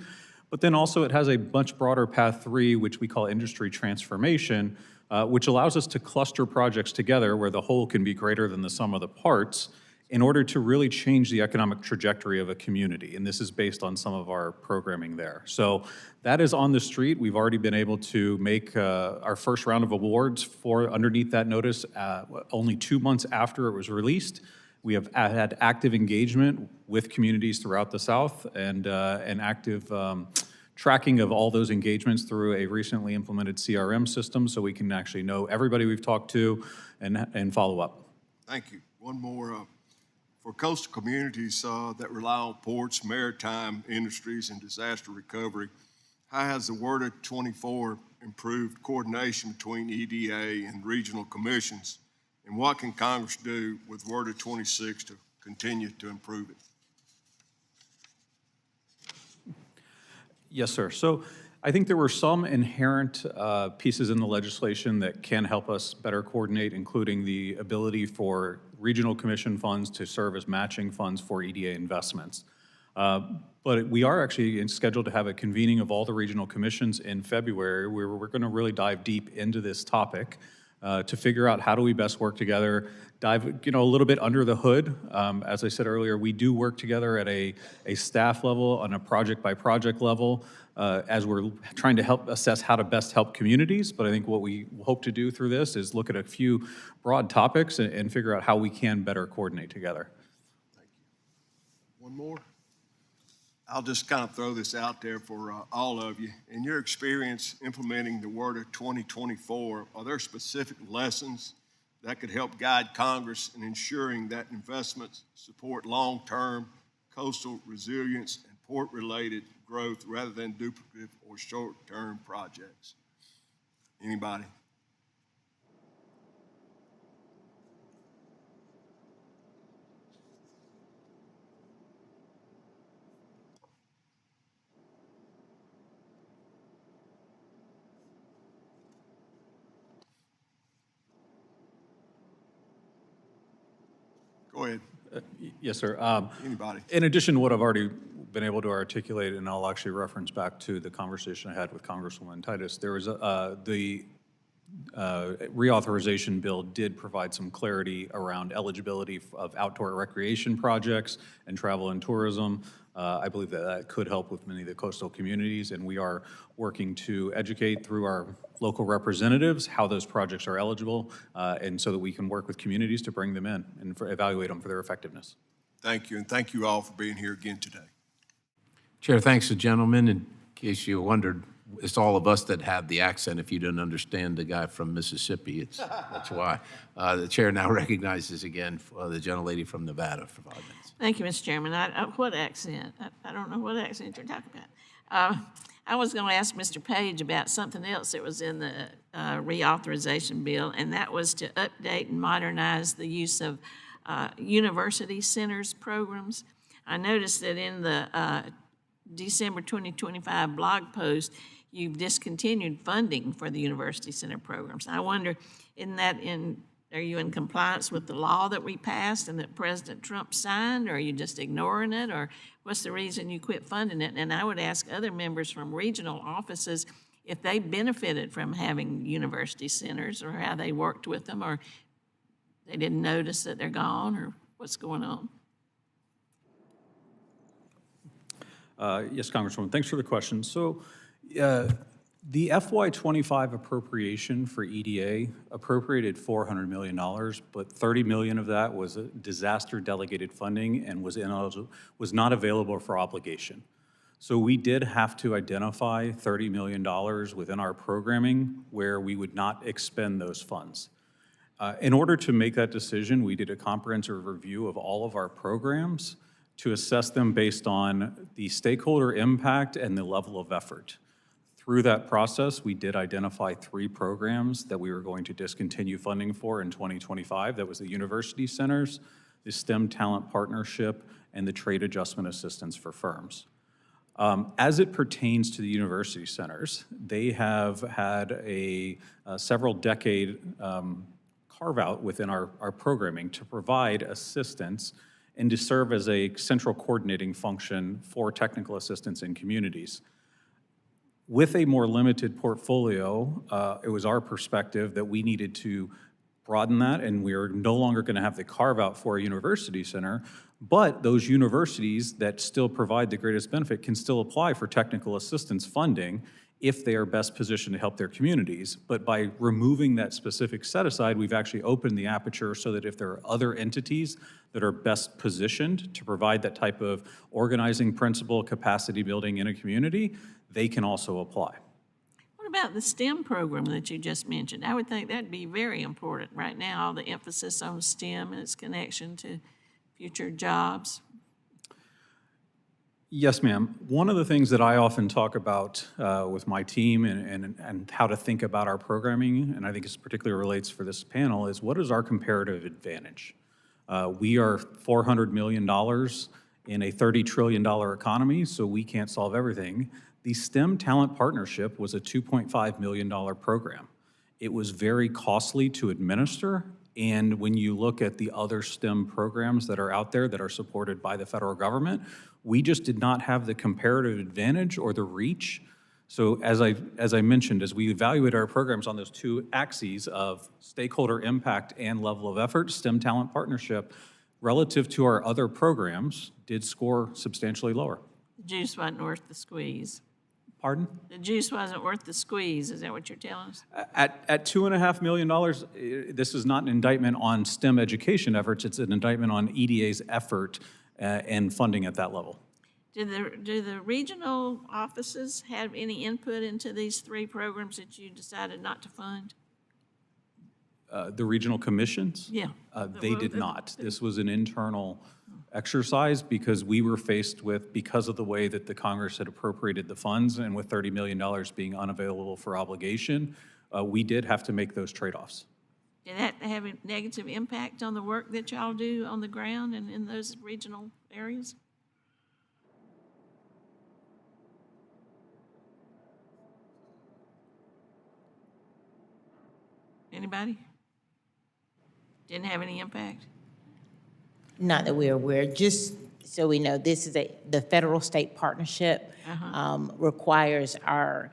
But then also it has a much broader path 3, which we call industry transformation, which allows us to cluster projects together where the whole can be greater than the sum of the parts in order to really change the economic trajectory of a community. And this is based on some of our programming there. So that is on the street. We've already been able to make our first round of awards for underneath that notice only 2 months after it was released. We have had active engagement with communities throughout the South, and an active tracking of all those engagements through a recently implemented CRM system, so we can actually know everybody we've talked to and follow up. Thank you. One more. For coastal communities that rely on ports, maritime industries, and disaster recovery, how has the WRDA 24 improved coordination between EDA and regional commissions And what can Congress do with Word 26 to continue to improve it? Yes, sir. So I think there were some inherent pieces in the legislation that can help us better coordinate, including the ability for regional commission funds to serve as matching funds for EDA investments. But we are actually scheduled to have a convening of all the regional commissions in February, where we're going to really dive deep into this topic to figure out how do we best work together, dive a little bit under the hood. As I said earlier, we do work together at a staff level, on a project-by-project level, as we're trying to help assess how to best help communities. But I think what we hope to do through this is look at a few broad topics and figure out how we can better coordinate together. Thank you. One more. I'll just kind of throw this out there for all of you. In your experience implementing the Word of 2024, are there specific lessons that could help guide Congress in ensuring that investments support long-term coastal resilience and port-related growth rather than duplicative or short-term projects? Anybody? Go ahead. Yes, sir. Anybody? In addition to what I've already been able to articulate, and I'll actually reference back to the conversation I had with Congresswoman Titus, there was the reauthorization bill did provide some clarity around eligibility of outdoor recreation projects and travel and tourism. I believe that that could help with many of the coastal communities, and we are working to educate through our local representatives how those projects are eligible, and so that we can work with communities to bring them in and evaluate them for their effectiveness. Thank you, and thank you all for being here again today. Chair, thanks to gentlemen. In case you wondered, it's all of us that have the accent. If you didn't understand the guy from Mississippi, that's why. The chair now recognizes again the gentlelady from Nevada for 5 minutes. Thank you, Mr. Chairman. What accent? I don't know what accent you're talking about. I was going to ask Mr. Page about something else that was in the reauthorization bill, and that was to update and modernize the use of university centers programs. I noticed that in the December 2025 blog post, you've discontinued funding for the university center programs. I wonder, are you in compliance with the law that we passed and that President Trump signed, or are you just ignoring it, or what's the reason you quit funding it? And I would ask other members from regional offices if they benefited from having university centers, or how they worked with them, or they didn't notice that they're gone, or what's going on. Yes, Congresswoman, thanks for the question. So the FY25 appropriation for EDA appropriated $400 million, but $30 million of that was disaster delegated funding and was not available for obligation. So we did have to identify $30 million within our programming where we would not expend those funds. In order to make that decision, we did a comprehensive review of all of our programs to assess them based on the stakeholder impact and the level of effort. Through that process, we did identify 3 programs that we were going to discontinue funding for in 2025. That was the university centers, the STEM Talent Partnership, and the Trade Adjustment Assistance for Firms. As it pertains to the university centers, they have had a several decade carve-out within our programming to provide assistance and to serve as a central coordinating function for technical assistance in communities. With a more limited portfolio, it was our perspective that we needed to broaden that, and we are no longer going to have the carve-out for a university center, but those universities that still provide the greatest benefit can still apply for technical assistance funding if they are best positioned to help their communities. But by removing that specific set-aside, we've actually opened the aperture so that if there are other entities that are best positioned to provide that type of organizing principle, capacity building in a community, they can also apply. What about the STEM program that you just mentioned? I would think that'd be very important right now, all the emphasis on STEM and its connection to future jobs. Yes, ma'am. One of the things that I often talk about with my team and how to think about our programming, and I think this particularly relates for this panel, is what is our comparative advantage? We are $400 million in a $30 trillion economy, so we can't solve everything. The STEM Talent Partnership was a $2.5 million program. It was very costly to administer, and when you look at the other STEM programs that are out there that are supported by the federal government, we just did not have the comparative advantage or the reach. So as I mentioned, as we evaluate our programs on those two axes of stakeholder impact and level of effort, STEM Talent Partnership, relative to our other programs, did score substantially lower. The juice wasn't worth the squeeze. Pardon? The juice wasn't worth the squeeze, is that what you're telling us? At $2.5 million, this is not an indictment on STEM education efforts, it's an indictment on EDA's effort and funding at that level. Do the regional offices have any input into these three programs that you decided not to fund? The regional commissions? Yeah. They did not. This was an internal exercise because we were faced with, because of the way that the Congress had appropriated the funds and with $30 million being unavailable for obligation, we did have to make those trade-offs. Did that have a negative impact on the work that y'all do on the ground and in those regional areas? Anybody? Didn't have any impact? Not that we're aware, just so we know, this is the federal-state partnership requires our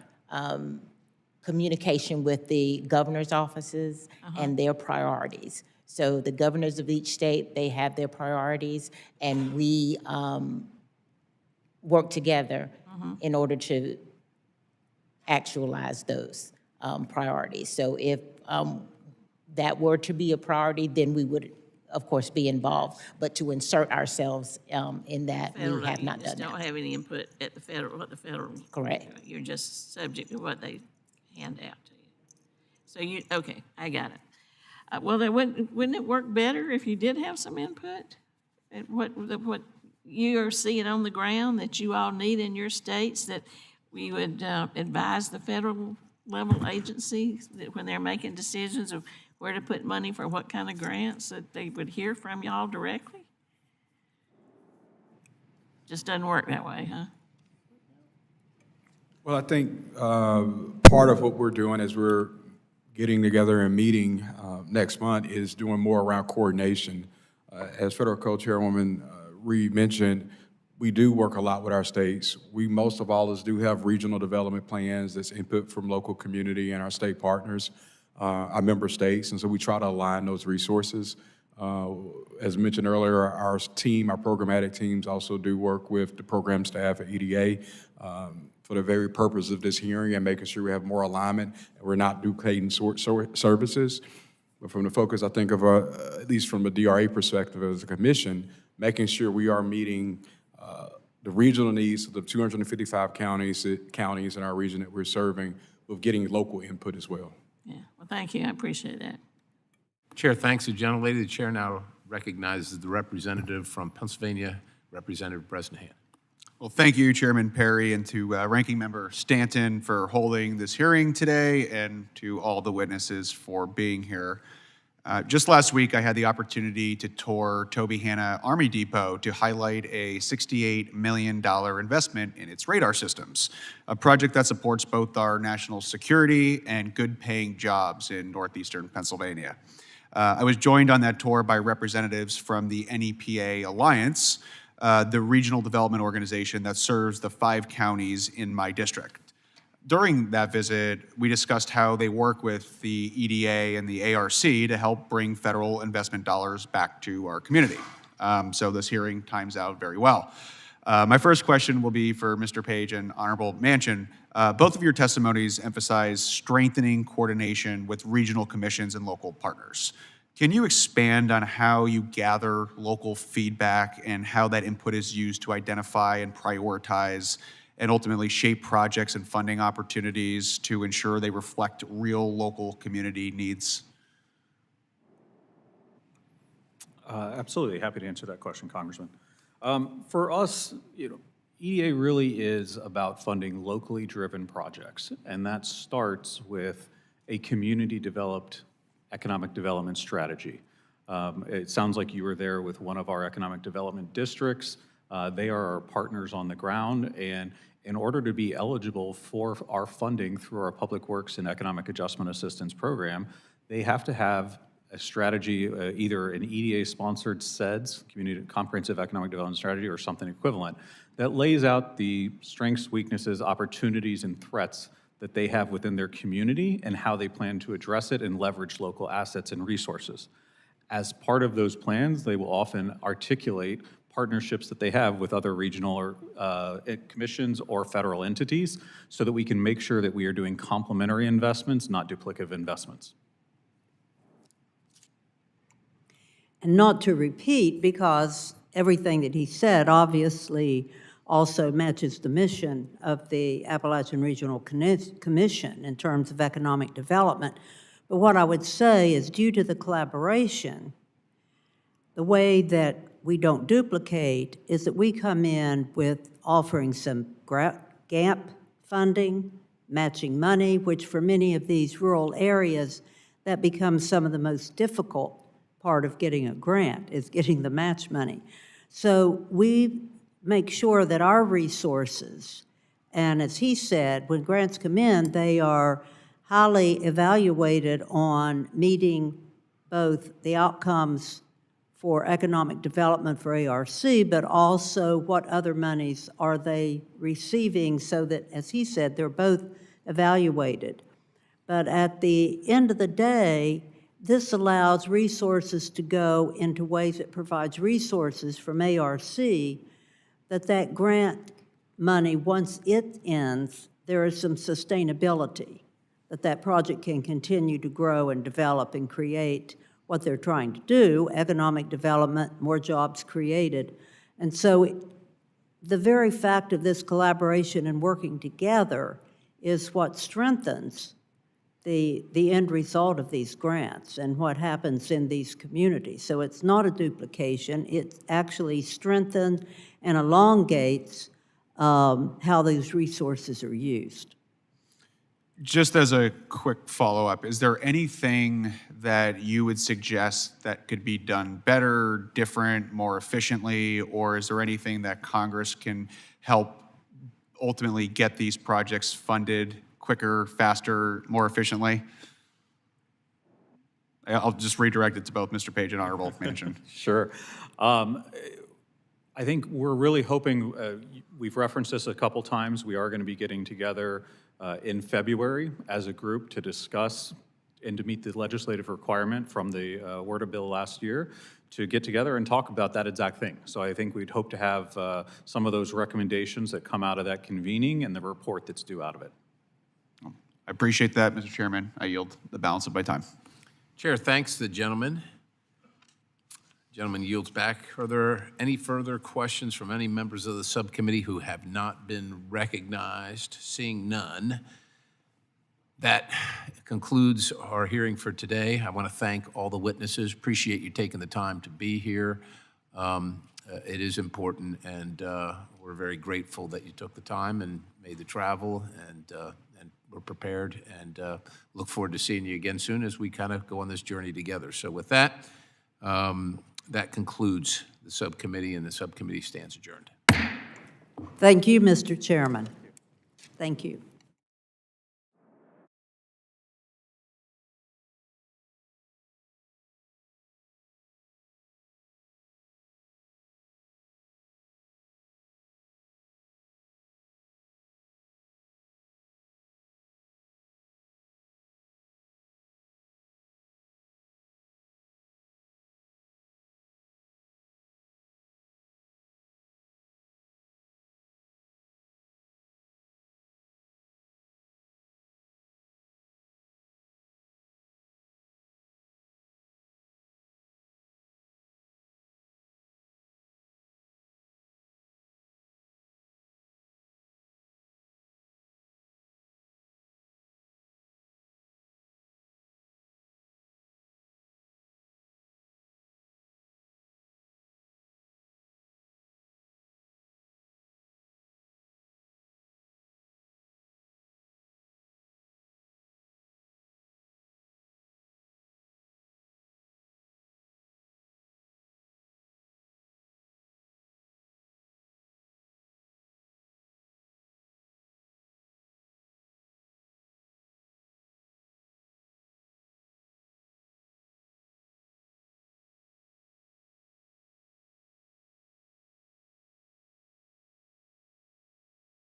communication with the governor's offices and their priorities. So the governors of each state, they have their priorities, and we work together in order to actualize those priorities. So if that were to be a priority, then we would, of course, be involved. But to insert ourselves in that, we have not done You just don't that. have any input at the federal, Correct. You're just subject to what they hand out to you. So you, okay, I got it. Well, then wouldn't it work better if you did have some input? At what you are seeing on the ground that you all need in your states, that we would advise the federal level agencies that when they're making decisions of where to put money for what kind of grants, that they would hear from y'all directly? Just doesn't work that way, huh? Well, I think part of what we're doing as we're getting together and meeting next month is doing more around coordination. As Federal Co-Chairwoman Reed mentioned, we do work a lot with our states. We, most of all, do have regional development plans that's input from local community and our state partners, our member states, and so we try to align those resources. As mentioned earlier, our team, our programmatic teams also do work with the program staff at EDA for the very purpose of this hearing and making sure we have more alignment and we're not duplicating services. But from the focus, I think of, at least from a DRA perspective as a commission, making sure we are meeting the regional needs of the 255 counties in our region that we're serving, with getting local input as well. Yeah, well, thank you, I appreciate that. Chair thanks the gentlelady. The chair now recognizes the representative from Pennsylvania, Representative Bresnahan. Well, thank you, Chairman Perry, and to Ranking Member Stanton for holding this hearing today, and to all the witnesses for being here. Just last week, I had the opportunity to tour Toby Hanna Army Depot to highlight a $68 million investment in its radar systems, a project that supports both our national security and good-paying jobs in northeastern Pennsylvania. I was joined on that tour by representatives from the NEPA Alliance, the regional development organization that serves the 5 counties in my district. During that visit, we discussed how they work with the EDA and the ARC to help bring federal investment dollars back to our community. So this hearing times out very well. My first question will be for Mr. Page and Honorable Manchin. Both of your testimonies emphasize strengthening coordination with regional commissions and local partners. Can you expand on how you gather local feedback and how that input is used to identify and prioritize and ultimately shape projects and funding opportunities to ensure they reflect real local community needs? Absolutely, happy to answer that question, Congressman. For us, EDA really is about funding locally driven projects, and that starts with a community-developed economic development strategy. It sounds like you were there with one of our economic development districts. They are our partners on the ground, and in order to be eligible for our funding through our Public Works and Economic Adjustment Assistance Program, they have to have a strategy, either an EDA-sponsored CEDS, Community Comprehensive Economic Development Strategy, or something equivalent, that lays out the strengths, weaknesses, opportunities, and threats that they have within their community and how they plan to address it and leverage local assets and resources. As part of those plans, they will often articulate partnerships that they have with other regional or commissions or federal entities so that we can make sure that we are doing complementary investments, not duplicative investments. And not to repeat, because everything that he said obviously also matches the mission of the Appalachian Regional Commission in terms of economic development. But what I would say is, due to the collaboration, the way that we don't duplicate is that we come in with offering some gap funding, matching money, which for many of these rural areas, that becomes some of the most difficult part of getting a grant, is getting the match money. So we make sure that our resources, and as he said, when grants come in, they are highly evaluated on meeting both the outcomes for economic development for ARC, but also what other monies are they receiving, so that, as he said, they're both evaluated. But at the end of the day, this allows resources to go into ways it provides resources from ARC, that grant money, once it ends, there is some sustainability, that project can continue to grow and develop and create what they're trying to do, economic development, more jobs created. And so the very fact of this collaboration and working together is what strengthens the end result of these grants and what happens in these communities. So it's not a duplication, it actually strengthens and elongates how these resources are used. Just as a quick follow-up, is there anything that you would suggest that could be done better, different, more efficiently, or is there anything that Congress can help ultimately get these projects funded quicker, faster, more efficiently? I'll just redirect it to both Mr. Page and Honorable Manchin. Sure. I think we're really hoping, we've referenced this a couple times, we are going to be getting together in February as a group to discuss and to meet the legislative requirement from the WRDA bill last year to get together and talk about that exact thing. So I think we'd hope to have some of those recommendations that come out of that convening and the report that's due out of it. I appreciate that, Mr. Chairman. I yield the balance of my time. Chair thanks the gentleman. Gentleman yields back. Are there any further questions from any members of the subcommittee who have not been recognized? Seeing none, that concludes our hearing for today. I want to thank all the witnesses. Appreciate you taking the time to be here. It is important, and we're very grateful that you took the time and made the travel, and we're prepared, and look forward to seeing you again soon as we kind of go on this journey together. So with that, that concludes the subcommittee, and the subcommittee stands adjourned. Thank you, Mr. Chairman. Thank you.